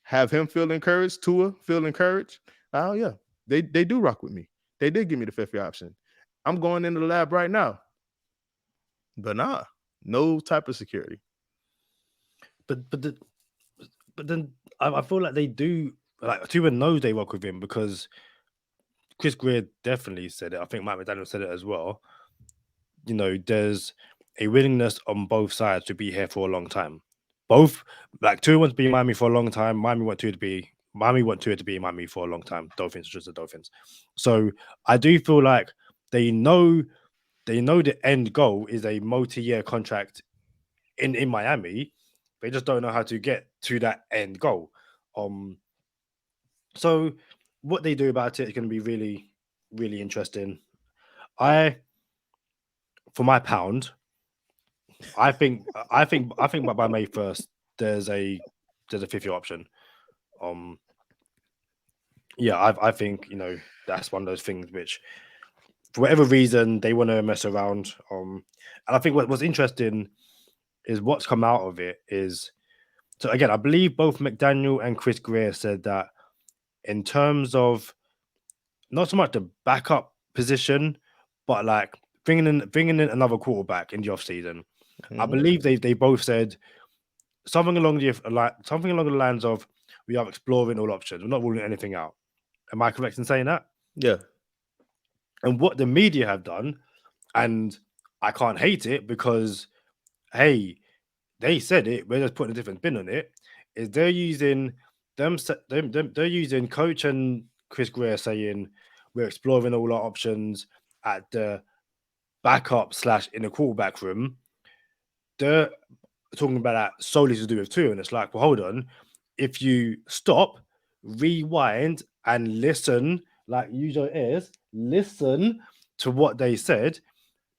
have him feel encouraged, Tua feel encouraged. Oh, yeah, they do rock with me. They did give me the 5-year option. I'm going into the lab right now. But nah, no type of security. But then I feel like they do, like Tua knows they work with him because Chris Greer definitely said it. I think Mike McDaniel said it as well. You know, there's a willingness on both sides to be here for a long time. Both, like Tua wants to be in Miami for a long time. Miami want Tua to be in Miami for a long time. Dolphins, just the Dolphins. So I do feel like they know the end goal is a multi-year contract in Miami. They just don't know how to get to that end goal. So what they do about it is going to be really, really interesting. For my pound, I think by May 1st there's a 5-year option. Yeah, I think, you know, that's one of those things which, for whatever reason, they want to mess around. And I think what's interesting is what's come out of it is, so again, I believe both McDaniel and Chris Greer said that in terms of not so much the backup position, but like bringing in another quarterback in the offseason. I believe they both said something along the lines of, we are exploring all options. We're not ruling anything out. Am I correct in saying that? Yeah. And what the media have done, and I can't hate it because, hey, they said it, we're just putting a different spin on it, is they're using Coach and Chris Greer saying we're exploring all our options at the backup / in the quarterback room. They're talking about that solely to do with Tua, and it's like, well, hold on. If you stop, rewind, and listen, like use your ears, listen to what they said.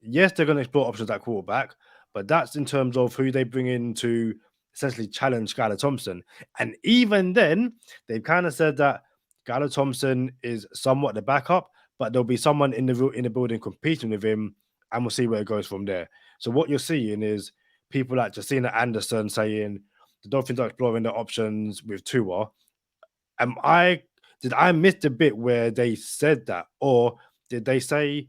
Yes, they're going to explore options at quarterback, but that's in terms of who they bring in to essentially challenge Skylar Thompson. And even then, they've kind of said that Skylar Thompson is somewhat the backup, but there'll be someone in the building competing with him, and we'll see where it goes from there. So what you're seeing is people like Jacina Anderson saying the Dolphins are exploring the options with Tua. Did I miss the bit where they said that, or did they say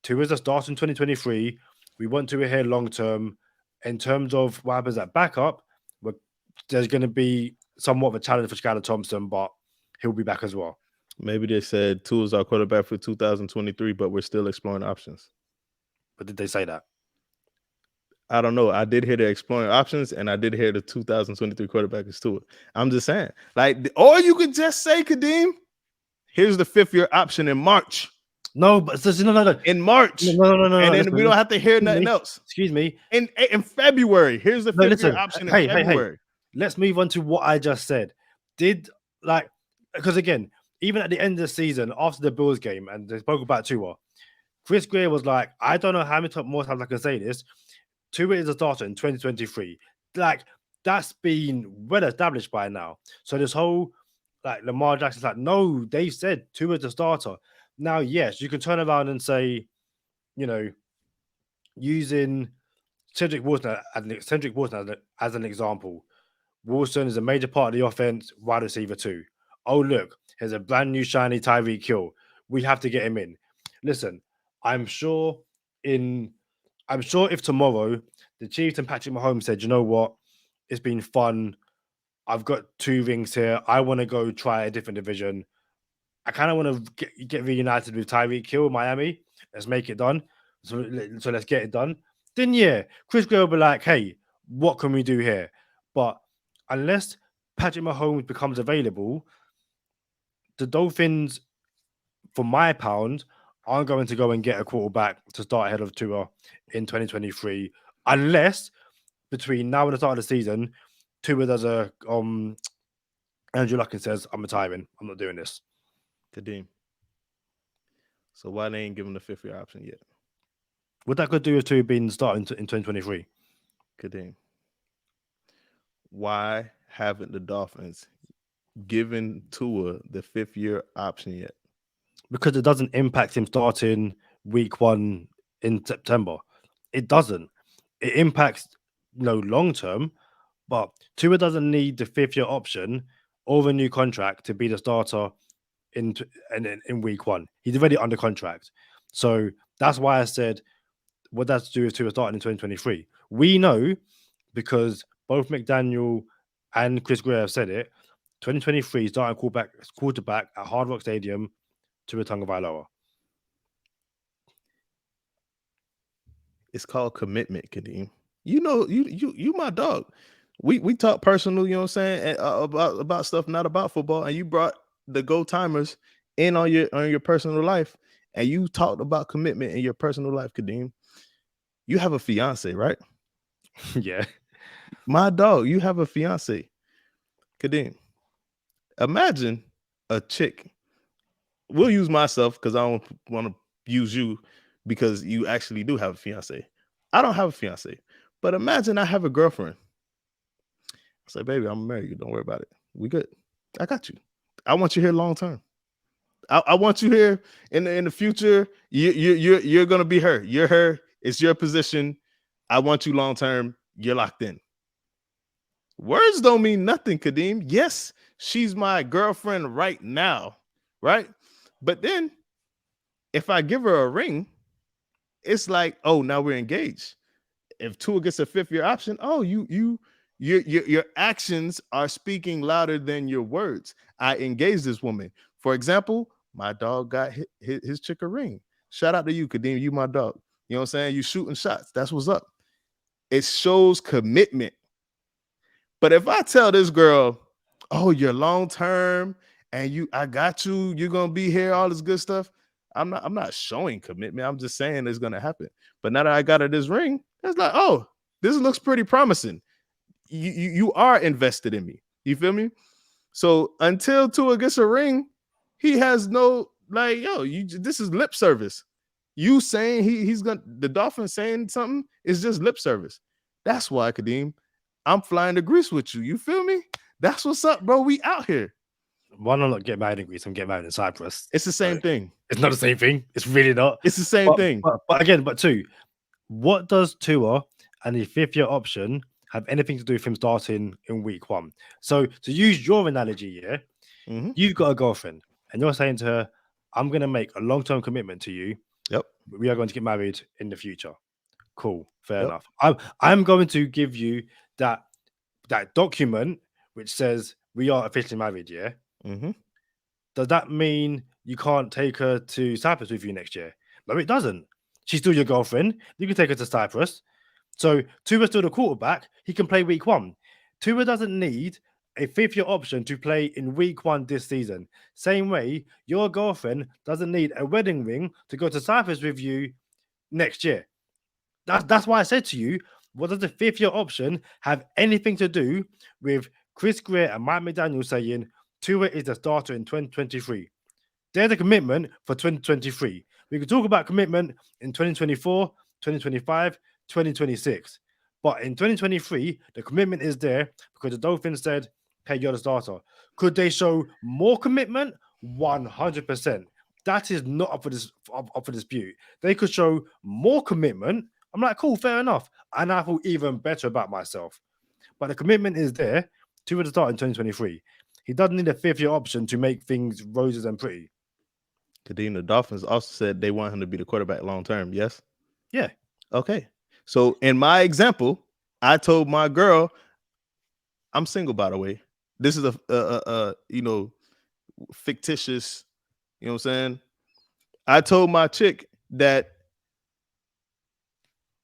Tua's a start in 2023? We want Tua here long term. In terms of what happens at backup, there's going to be somewhat of a challenge for Skylar Thompson, but he'll be back as well. Maybe they said Tua's our quarterback for 2023, but we're still exploring options. But did they say that? I don't know. I did hear the exploring options, and I did hear the 2023 quarterback is Tua. I'm just saying, like, or you could just say, Kadeem, here's the 5-year option in March. No, but no. In March. No. And then we don't have to hear nothing else. Excuse me. In February, here's the 5-year option in February. Hey. Let's move on to what I just said. Because again, even at the end of the season, after the Bills game, and they spoke about Tua, Chris Greer was like, I don't know how many more times I can say this. Tua is a starter in 2023. Like, that's been well established by now. So this whole, like, Lamar Jackson's like, no, they said Tua is a starter. Now, yes, you can turn around and say, you know, using Cedric Wilson as an example. Wilson is a major part of the offense, wide receiver too. Oh, look, here's a brand new shiny Tyreek Hill. We have to get him in. Listen, I'm sure if tomorrow the Chiefs and Patrick Mahomes said, you know what, it's been fun. I've got 2 rings here. I want to go try a different division. I kind of want to get reunited with Tyreek Hill in Miami. Let's make it done. So let's get it done. Then yeah, Chris Greer will be like, hey, what can we do here? But unless Patrick Mahomes becomes available, the Dolphins, for my pound, aren't going to go and get a quarterback to start ahead of Tua in 2023, unless between now and the start of the season, Tua does a Andrew Luck and says, I'm retiring. I'm not doing this. Kadeem. So why they ain't giving the 5th-year option yet? What that could do with Tua being starting in 2023? Kadeem. Why haven't the Dolphins given Tua the 5th-year option yet? Because it doesn't impact him starting week 1 in September. It doesn't. It impacts long term, but Tua doesn't need the 5th-year option or the new contract to be the starter in week 1. He's already under contract. So that's why I said what that's to do with Tua starting in 2023. We know because both McDaniel and Chris Greer have said it. 2023 starting quarterback at Hard Rock Stadium, Tua Tagovailoa. It's called commitment, Kadeem. You my dog. We talk personal, you know what I'm saying, about stuff not about football, and you brought the Go Timers in on your personal life, and you talked about commitment in your personal life, Kadeem. You have a fiance, right? Yeah. My dog, you have a fiance. Kadeem, imagine a chick. We'll use myself because I don't want to use you because you actually do have a fiance. I don't have a fiance, but imagine I have a girlfriend. I say, baby, I'm gonna marry you. Don't worry about it. We good. I got you. I want you here long term. I want you here in the future. You're gonna be her. You're her. It's your position. I want you long term. You're locked in. Words don't mean nothing, Kadeem. Yes, she's my girlfriend right now, right? But then if I give her a ring, it's like, oh, now we're engaged. If Tua gets a 5th-year option, oh, your actions are speaking louder than your words. I engaged this woman. For example, my dog got his chick a ring. Shout out to you, Kadeem. You my dog. You know what I'm saying? You shooting shots. That's what's up. It shows commitment. But if I tell this girl, oh, you're long term and I got you, you're gonna be here, all this good stuff. I'm not showing commitment. I'm just saying it's gonna happen. But now that I got her this ring, it's like, oh, this looks pretty promising. You are invested in me. You feel me? So until Tua gets a ring, he has no this is lip service. You saying he's gonna the Dolphins saying something is just lip service. That's why, Kadeem, I'm flying to Greece with you. You feel me? That's what's up, bro. We out here. Why not get married in Greece? I'm getting married in Cyprus. It's the same thing. It's not the same thing. It's really not. It's the same thing. But again, Tua, what does Tua and the 5th-year option have anything to do with him starting in week 1? So to use your analogy, you've got a girlfriend and you're saying to her, I'm going to make a long-term commitment to you. Yep. We are going to get married in the future. Cool. Fair enough. I'm going to give you that document which says we are officially married, yeah? Mm-hmm. Does that mean you can't take her to Cyprus with you next year? No, it doesn't. She's still your girlfriend. You can take her to Cyprus. So Tua's still the quarterback. He can play week 1. Tua doesn't need a 5th-year option to play in week 1 this season. Same way, your girlfriend doesn't need a wedding ring to go to Cyprus with you next year. That's why I said to you, what does the 5th-year option have anything to do with Chris Greer and Mike McDaniel saying Tua is the starter in 2023? They're the commitment for 2023. We can talk about commitment in 2024, 2025, 2026. But in 2023, the commitment is there because the Dolphins said, hey, you're the starter. Could they show more commitment? 100%. That is not up for dispute. They could show more commitment. I'm like, cool, fair enough. And I feel even better about myself. But the commitment is there to the start in 2023. He doesn't need a 5th-year option to make things roses and pretty. Kadeem, the Dolphins also said they want him to be the quarterback long term. Yes? Yeah. Okay. So in my example, I told my girl, I'm single, by the way. This is a fictitious, you know what I'm saying? I told my chick that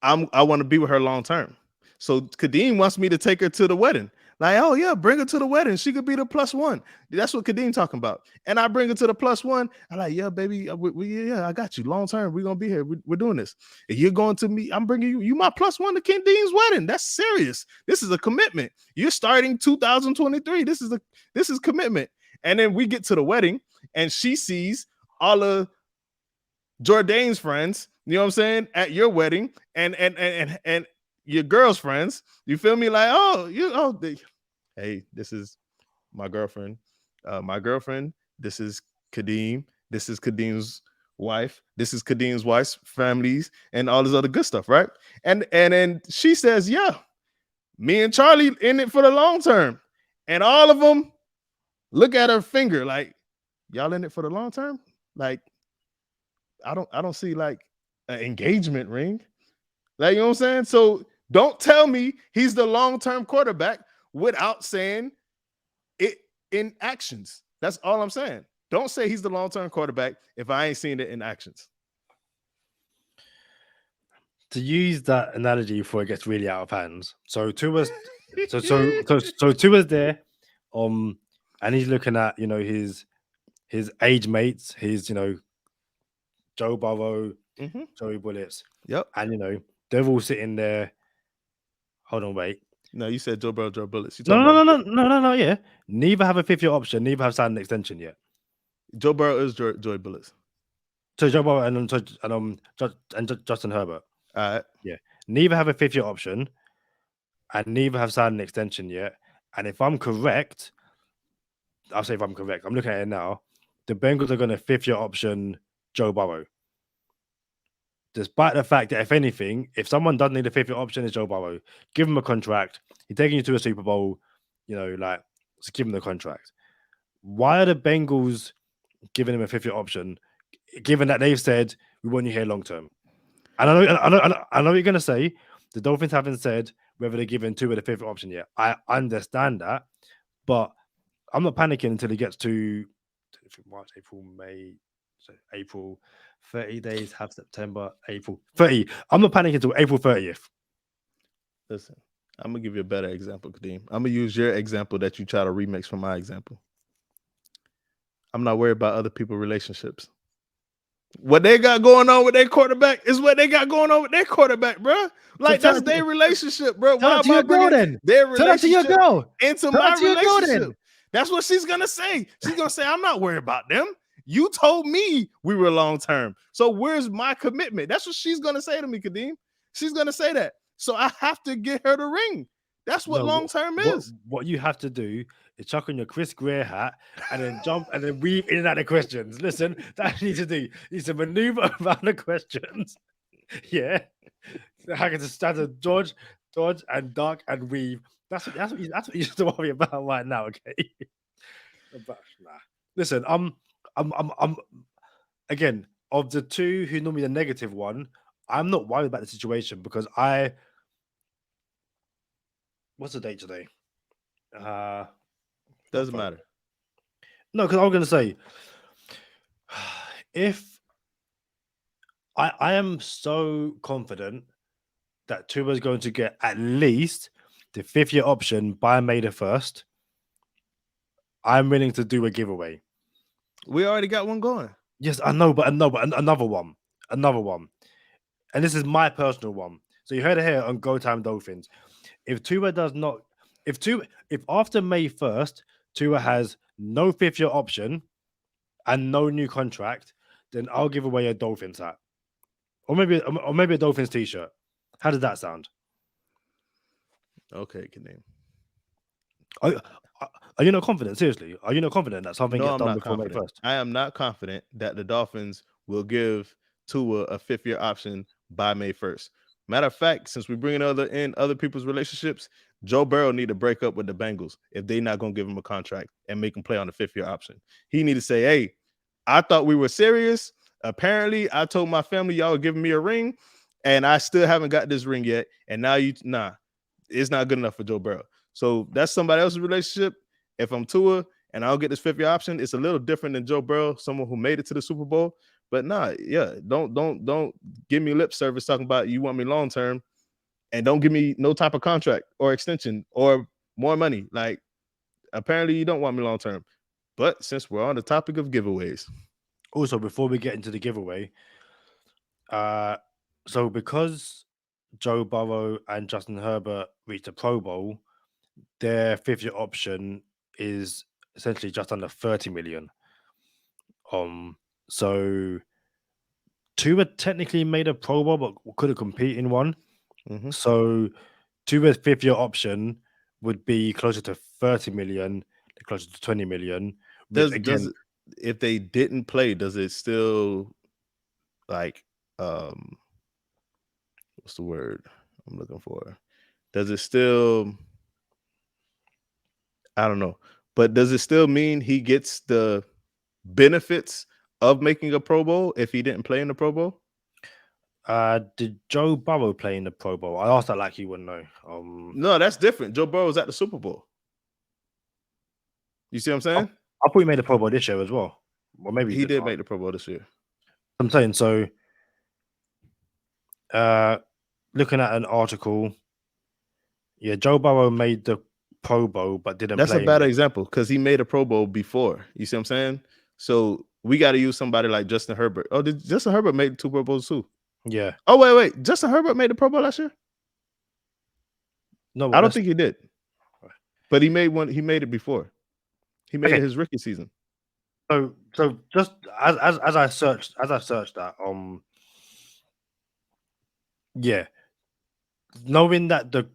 I want to be with her long term. So Kadeem wants me to take her to the wedding. Like, oh yeah, bring her to the wedding. She could be the +1. That's what Kadeem talking about. And I bring her to the +1. I'm like, yeah, baby, yeah, I got you. Long term, we're gonna be here. We're doing this. And you're going to me. I'm bringing you my +1 to Kadeem's wedding. That's serious. This is a commitment. You're starting 2023. This is commitment. And then we get to the wedding, and she sees all of Jordane's friends, you know what I'm saying, at your wedding, and your girl's friends. You feel me? Like, hey, this is my girlfriend. This is Kadeem. This is Kadeem's wife. This is Kadeem's wife's families, and all this other good stuff, right? And then she says, yeah, me and Charlie in it for the long term. And all of them look at her finger like, y'all in it for the long term? Like, I don't see like an engagement ring. Like, you know what I'm saying? So don't tell me he's the long-term quarterback without saying it in actions. That's all I'm saying. Don't say he's the long-term quarterback if I ain't seen it in actions. To use that analogy before it gets really out of hands. So Tua's so Tua's there, and he's looking at, you know, his age mates, his, you know, Joe Burrow, Joey Bullets. Yep. And, you know, they're all sitting there. Hold on, wait. No, you said Joe Burrow, Joe Bullets. No, yeah. Neither have a 5-year option. Neither have signed an extension yet. Joe Burrow is Joey Bullets. So Joe Burrow and Justin Herbert. Yeah. Neither have a 5-year option, and neither have signed an extension yet. And if I'm correct, I'll say if I'm correct, I'm looking at it now. The Bengals are going to 5-year option Joe Burrow. Despite the fact that, if anything, if someone doesn't need a 5-year option, it's Joe Burrow. Give him a contract. He's taking you to a Super Bowl. You know, like, just give him the contract. Why are the Bengals giving him a 5-year option, given that they've said we want you here long term? And I know what you're going to say. The Dolphins haven't said whether they're giving Tua the 5th option yet. I understand that, but I'm not panicking until he gets to March, April, May, so April. 30 days, have September, April 30. I'm not panicking until April 30th. Listen, I'm gonna give you a better example, Kadeem. I'm gonna use your example that you try to remix from my example. I'm not worried about other people's relationships. What they got going on with their quarterback is what they got going on with their quarterback, bro. Like, so that's their relationship, bro. Why am I bringing their relationship into my relationship? That's what she's gonna say. She's gonna say, I'm not worried about them. You told me we were long term. So where's my commitment? That's what she's gonna say to me, Kadeem. She's gonna say that. So I have to get her the ring. That's what long term is. What you have to do is chuck on your Chris Greer hat and then jump and then weave in and out of questions. Listen, that's what you need to do. You need to maneuver around the questions. Yeah. I can just stand to dodge and duck and weave. That's what you have to worry about right now, okay? But nah. Listen, I'm again, of the two who normally the negative one, I'm not worried about the situation because what's the date today? Doesn't matter. No, because I was going to say, if I am so confident that Tua is going to get at least the 5-year option by May the 1st, I'm willing to do a giveaway. We already got one going. Yes, I know, but another one. And this is my personal one. So you heard it here on Go Time Dolphins. If after May 1st, Tua has no 5-year option and no new contract, then I'll give away a Dolphins hat. Or maybe a Dolphins t-shirt. How does that sound? Okay, Kadeem. Are you not confident? Seriously, are you not confident that something gets done before May 1st? I am not confident that the Dolphins will give Tua a 5-year option by May 1st. Matter of fact, since we bring in other people's relationships, Joe Burrow need to break up with the Bengals if they're not going to give him a contract and make him play on the 5-year option. He need to say, hey, I thought we were serious. Apparently, I told my family y'all were giving me a ring, and I still haven't got this ring yet. And now it's not good enough for Joe Burrow. So that's somebody else's relationship. If I'm Tua and I don't get this 5-year option, it's a little different than Joe Burrow, someone who made it to the Super Bowl. But nah, yeah, don't give me lip service talking about you want me long term, and don't give me no type of contract or extension or more money. Like, apparently you don't want me long term. But since we're on the topic of giveaways, Also, before we get into the giveaway, so because Joe Burrow and Justin Herbert reached a Pro Bowl, their 5th-year option is essentially just under 30 million. So Tua technically made a Pro Bowl, but could have competed in one. So Tua's 5th-year option would be closer to 30 million, closer to 20 million. Which does it, if they didn't play, does it still like what's the word I'm looking for? Does it still, I don't know, but does it still mean he gets the benefits of making a Pro Bowl if he didn't play in the Pro Bowl? Did Joe Burrow play in the Pro Bowl? I asked that like you wouldn't know. No, that's different. Joe Burrow was at the Super Bowl. You see what I'm saying? I thought he made the Pro Bowl this year as well. Well, maybe he did make the Pro Bowl this year. I'm saying so. Looking at an article, yeah, Joe Burrow made the Pro Bowl but didn't play. That's a bad example because he made a Pro Bowl before. You see what I'm saying? So we got to use somebody like Justin Herbert. Oh, did Justin Herbert made 2 Pro Bowls too? Yeah. Oh, wait. Justin Herbert made the Pro Bowl last year? No, I don't think he did. But he made one. He made it before. He made it his rookie season. So just as I searched that, yeah, knowing that the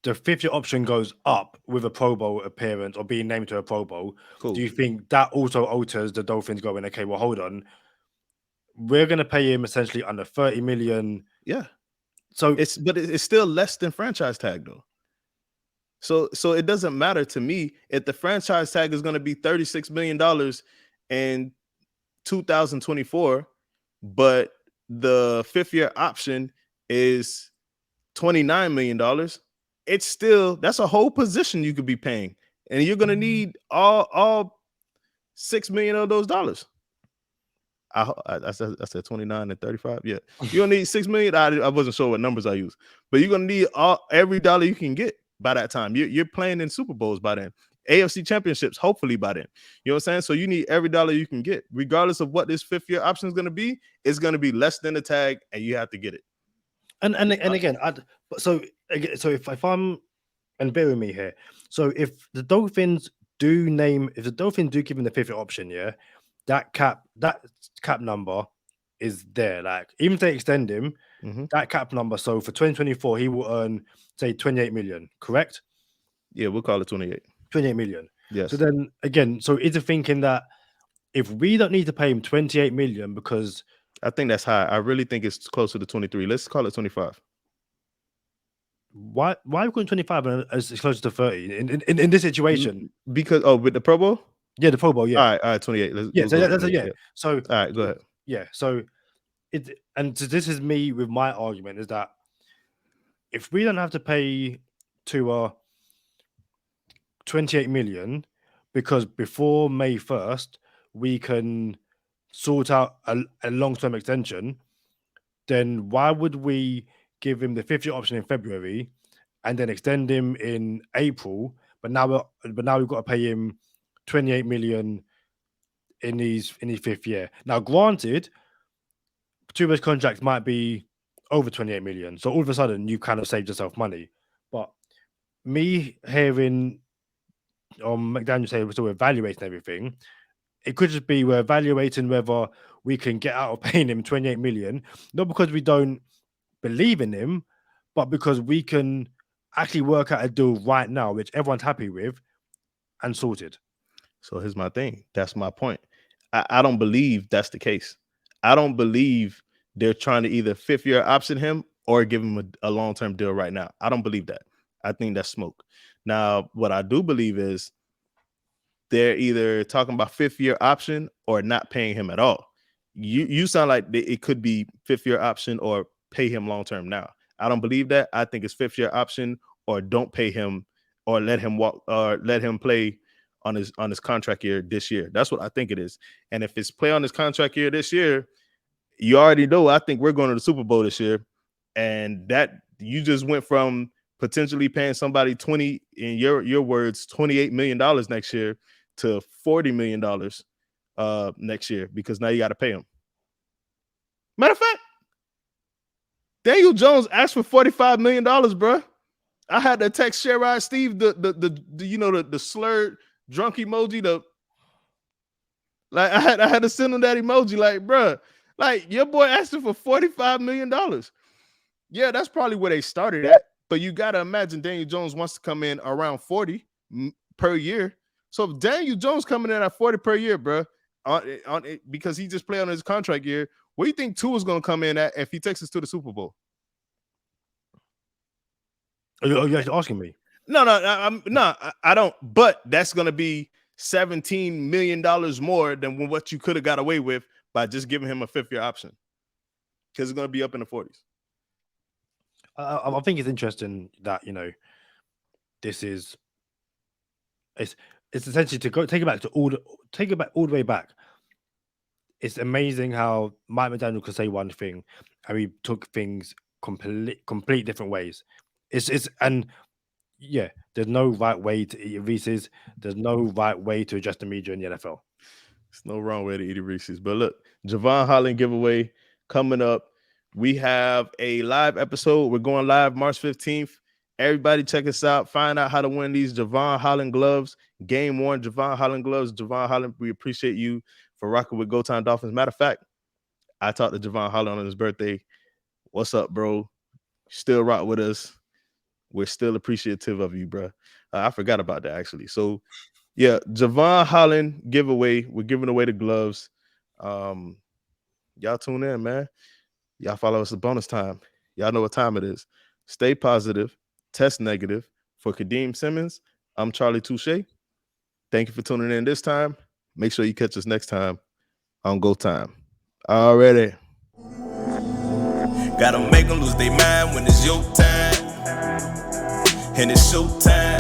5th-year option goes up with a Pro Bowl appearance or being named to a Pro Bowl, cool. Do you think that also alters the Dolphins going, okay, well, hold on, we're going to pay him essentially under 30 million? Yeah. So but it's still less than franchise tag though. So it doesn't matter to me if the franchise tag is going to be $36 million in 2024, but the 5th-year option is $29 million. It's still, that's a whole position you could be paying, and you're going to need all $6 million of those dollars. I said 29 and 35. Yeah, you're gonna need $6 million. I wasn't sure what numbers I use, but you're gonna need every dollar you can get by that time. You're playing in Super Bowls by then, AFC championships hopefully by then. You know what I'm saying? So you need every dollar you can get, regardless of what this 5th-year option is gonna be. It's gonna be less than the tag, and you have to get it. And again, if I'm, and bear with me here. So if the Dolphins do give him the 5th-year option, yeah, that cap number is there. Like, even if they extend him, that cap number. So for 2024, he will earn, say, 28 million, correct? Yeah, we'll call it 28. 28 million. Yes. So then again, so is it thinking that if we don't need to pay him 28 million because I think that's high. I really think it's closer to 23. Let's call it 25. Why are we going 25 and it's closer to 30 in this situation? Because with the Pro Bowl? Yeah, the Pro Bowl, yeah. All right, 28. So all right, go ahead. Yeah, so this is me with my argument is that if we don't have to pay to 28 million because before May 1st we can sort out a long-term extension, then why would we give him the 5th-year option in February and then extend him in April? But now we've got to pay him 28 million in his 5th year. Now, granted, Tua's contract might be over 28 million, so all of a sudden you kind of saved yourself money. But me hearing McDaniel say we're still evaluating everything, it could just be we're evaluating whether we can get out of paying him 28 million, not because we don't believe in him, but because we can actually work out a deal right now, which everyone's happy with and sorted. So here's my thing. That's my point. I don't believe that's the case. I don't believe they're trying to either 5th-year option him or give him a long-term deal right now. I don't believe that. I think that's smoke. Now, what I do believe is they're either talking about 5th-year option or not paying him at all. You sound like it could be 5th-year option or pay him long-term now. I don't believe that. I think it's 5th-year option or don't pay him or let him walk or let him play on his contract year this year. That's what I think it is. And if it's play on his contract year this year, you already know. I think we're going to the Super Bowl this year, and that you just went from potentially paying somebody 20, in your words, $28 million next year to $40 million next year, because now you got to pay him. Matter of fact, Daniel Jones asked for $45 million, bro. I had to text Sherrod Steve the slurred drunk emoji. I had to send him that emoji, like, bro, like, your boy asked him for $45 million. Yeah, that's probably where they started at. But you got to imagine Daniel Jones wants to come in around 40 per year. So if Daniel Jones coming in at 40 per year, bro, because he just played on his contract year, what do you think Tua is going to come in at if he takes us to the Super Bowl? Are you actually asking me? No, I don't. But that's going to be $17 million more than what you could have got away with by just giving him a 5th-year option, because it's going to be up in the 40s. I think it's interesting that, this is it's essentially to take it back all the way back. It's amazing how Mike McDaniel could say one thing and we took things complete different ways. And yeah, there's no right way to eat Reese's. There's no right way to adjust the media in the NFL. There's no wrong way to eat a Reese's. But look, Javon Holland giveaway coming up. We have a live episode. We're going live March 15th. Everybody check us out. Find out how to win these Javon Holland gloves. Game 1, Javon Holland gloves. Javon Holland, we appreciate you for rocking with Go Time Dolphins. Matter of fact, I talked to Javon Holland on his birthday. What's up, bro? Still rock with us. We're still appreciative of you, bro. I forgot about that, actually. So, yeah, Javon Holland giveaway. We're giving away the gloves. Y'all tune in, man. Y'all follow us at bonus time. Y'all know what time it is. Stay positive. Test negative. For Kadeem Simmons, I'm Charlie Touche. Thank you for tuning in this time. Make sure you catch us next time on Go Time. Already. Gotta make them lose their mind when it's your time. And it's showtime.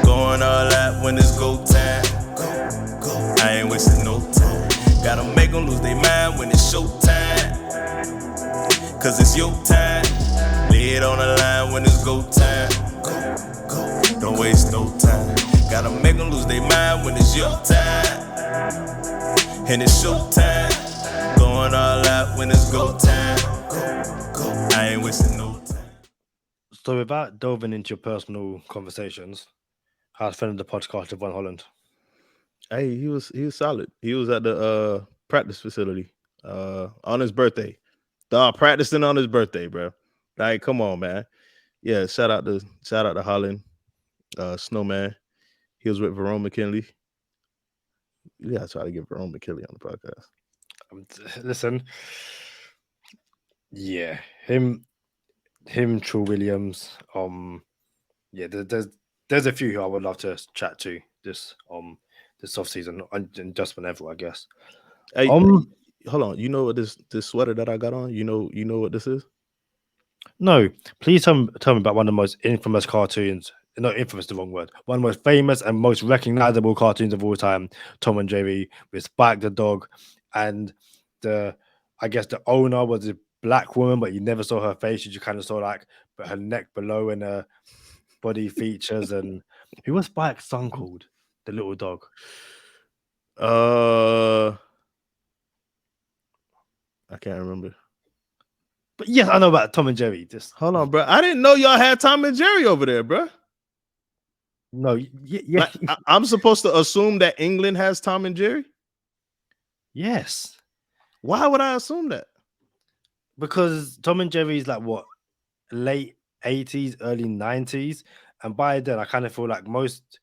Going all out when it's go time. I ain't wasting no time. Gotta make them lose their mind when it's showtime. Cause it's your time. Lay it on the line when it's go time. Don't waste no time. Gotta make them lose their mind when it's your time. And it's showtime. Going all out when it's go time. I ain't wasting no time. So without delving into your personal conversations, how's friend of the podcast, Javon Holland? Hey, he was solid. He was at the practice facility on his birthday. Practicing on his birthday, bro. Like, come on, man. Yeah, shout out to Holland, Snowman. He was with Verone McKinley. You gotta try to get Verone McKinley on the podcast. Listen, yeah, him, True Williams. Yeah, there's a few who I would love to chat to this off season and just whenever, I guess. Hey, hold on. You know what this sweater that I got on? You know what this is? No, please tell me about one of the most infamous cartoons. Not infamous, the wrong word. One of the most famous and most recognizable cartoons of all time, Tom and Jerry, with Spike the dog, and I guess the owner was a black woman, but you never saw her face. You just kind of saw like her neck below and her body features. And who was Spike's son called? The little dog. I can't remember. But yes, I know about Tom and Jerry. Just hold on, bro. I didn't know y'all had Tom and Jerry over there, bro. No, yeah. Like, I'm supposed to assume that England has Tom and Jerry? Yes. Why would I assume that? Because Tom and Jerry is like what, late 80s, early 90s, and by then I kind of feel like most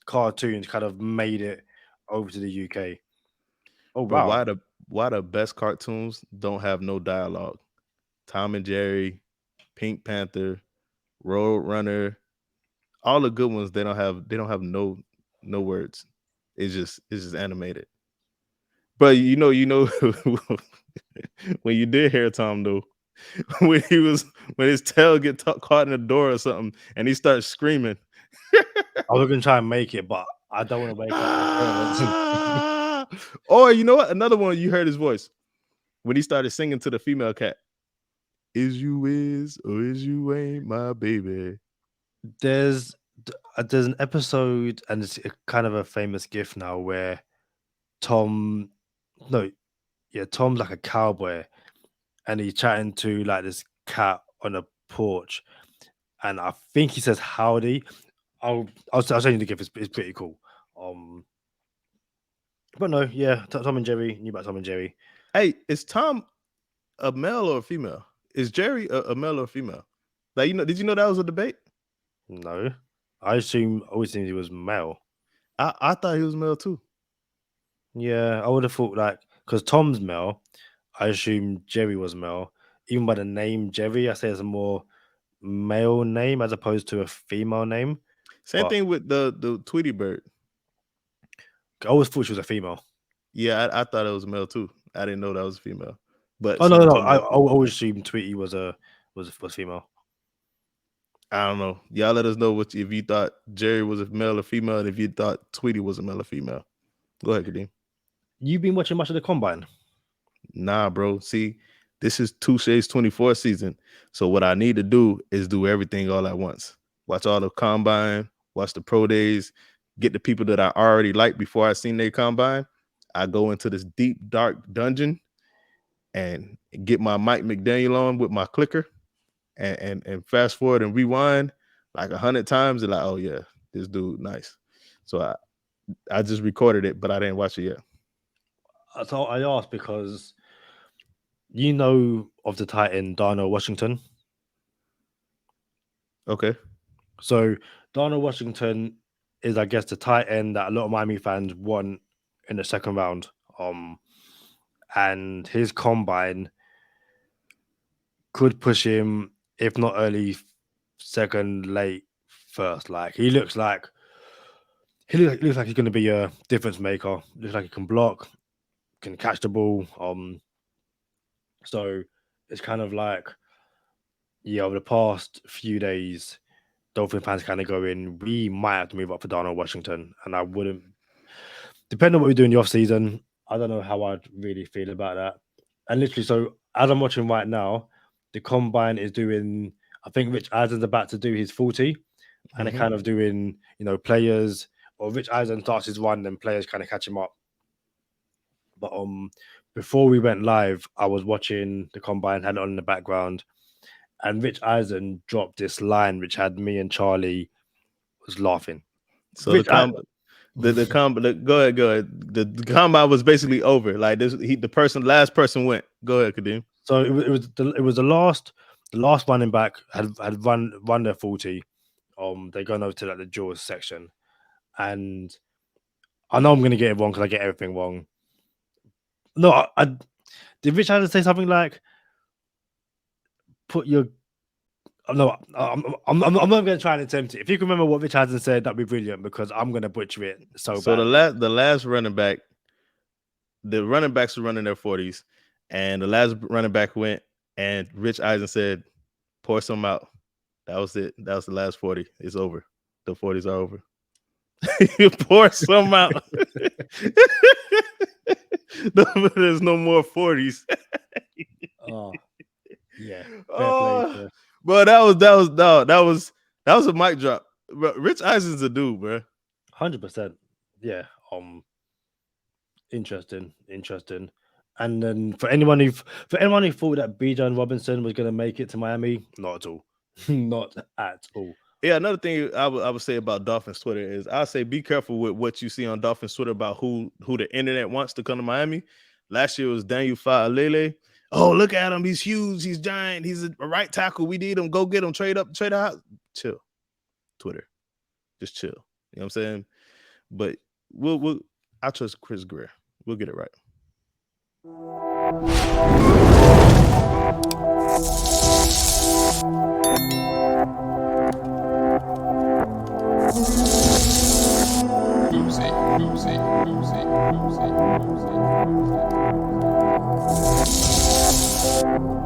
cartoons kind of made it over to the UK. Oh wow! But why the best cartoons don't have no dialogue? Tom and Jerry, Pink Panther, Road Runner, all the good ones, they don't have no words. It's just animated. But you know when you did hear Tom though, when his tail get caught in the door or something and he starts screaming. I was gonna try and make it, but I don't want to wake up. Or you know what? Another one, you heard his voice. when he started singing to the female cat. Is you is or is you ain't my baby? There's an episode, and it's kind of a famous gif now where Tom's like a cowboy, and he's chatting to like this cat on a porch, and I think he says howdy. I'll send you the gif. It's pretty cool. But no, yeah, Tom and Jerry. Knew about Tom and Jerry. Hey, is Tom a male or a female? Is Jerry a male or a female? Like, did you know that was a debate? No, I always assumed he was male. I thought he was male too. Yeah, I would have thought like because Tom's male, I assume Jerry was male. Even by the name Jerry, I say it's a more male name as opposed to a female name. Same thing with the Tweety Bird. I always thought she was a female. Yeah, I thought it was male too. I didn't know that was female. But no, I always assumed Tweety was female. I don't know. Y'all let us know if you thought Jerry was a male or female, and if you thought Tweety was a male or female. Go ahead, Kadeem. You been watching much of the combine? Nah, bro. See, this is Touche's 24 season. So what I need to do is do everything all at once. Watch all the combine, watch the pro days, get the people that I already liked before I seen their combine. I go into this deep, dark dungeon and get my Mike McDaniel on with my clicker and fast forward and rewind like 100 times. And like, oh yeah, this dude, nice. So I just recorded it, but I didn't watch it yet. So I asked because you know of the Titan Darnell Washington. Okay. So Darnell Washington is, I guess, the tight end that a lot of Miami fans want in the second round. And his combine could push him, if not early second, late first. Like he looks like he's going to be a difference maker. Looks like he can block, can catch the ball. So it's kind of like, yeah, over the past few days, Dolphin fans kind of going, we might have to move up for Darnell Washington. And I wouldn't, depending on what we do in the offseason, I don't know how I'd really feel about that. And literally, so as I'm watching right now, the combine is doing, I think Rich Eisen's about to do his 40, and they're kind of doing, players, or Rich Eisen starts his run, then players kind of catch him up. But before we went live, I was watching the combine, had it on in the background, and Rich Eisen dropped this line which had me and Charlie was laughing. So go ahead. The combine was basically over. Like this, last person went. Go ahead, Kadeem. So it was the last running back had run their 40. They're going over to like the jaws section, and I know I'm going to get it wrong because I get everything wrong. No, did Rich Eisen say something like, "Put your"? No, I'm not going to try and attempt it. If you can remember what Rich Eisen said, that'd be brilliant because I'm going to butcher it so bad. The last running back, the running backs were running their 40s, and the last running back went, and Rich Eisen said, "Pour some out." That was it. That was the last 40. It's over. The 40s are over. You pour some out. There's no more 40s. Oh, yeah. But that was a mic drop. Bro, Rich Eisen's a dude, bro. 100%. Yeah. Interesting. And then for anyone who thought that Bijan Robinson was going to make it to Miami, not at all. Not at all. Yeah, another thing I would say about Dolphins Twitter is I say be careful with what you see on Dolphins Twitter about who the internet wants to come to Miami. Last year was Daniel Fa'alele. Oh, look at him. He's huge. He's giant. He's a right tackle. We need him. Go get him. Trade up. Trade out. Chill. Twitter. Just chill. You know what I'm saying? But I trust Chris Greer. We'll get it right. Oopsie.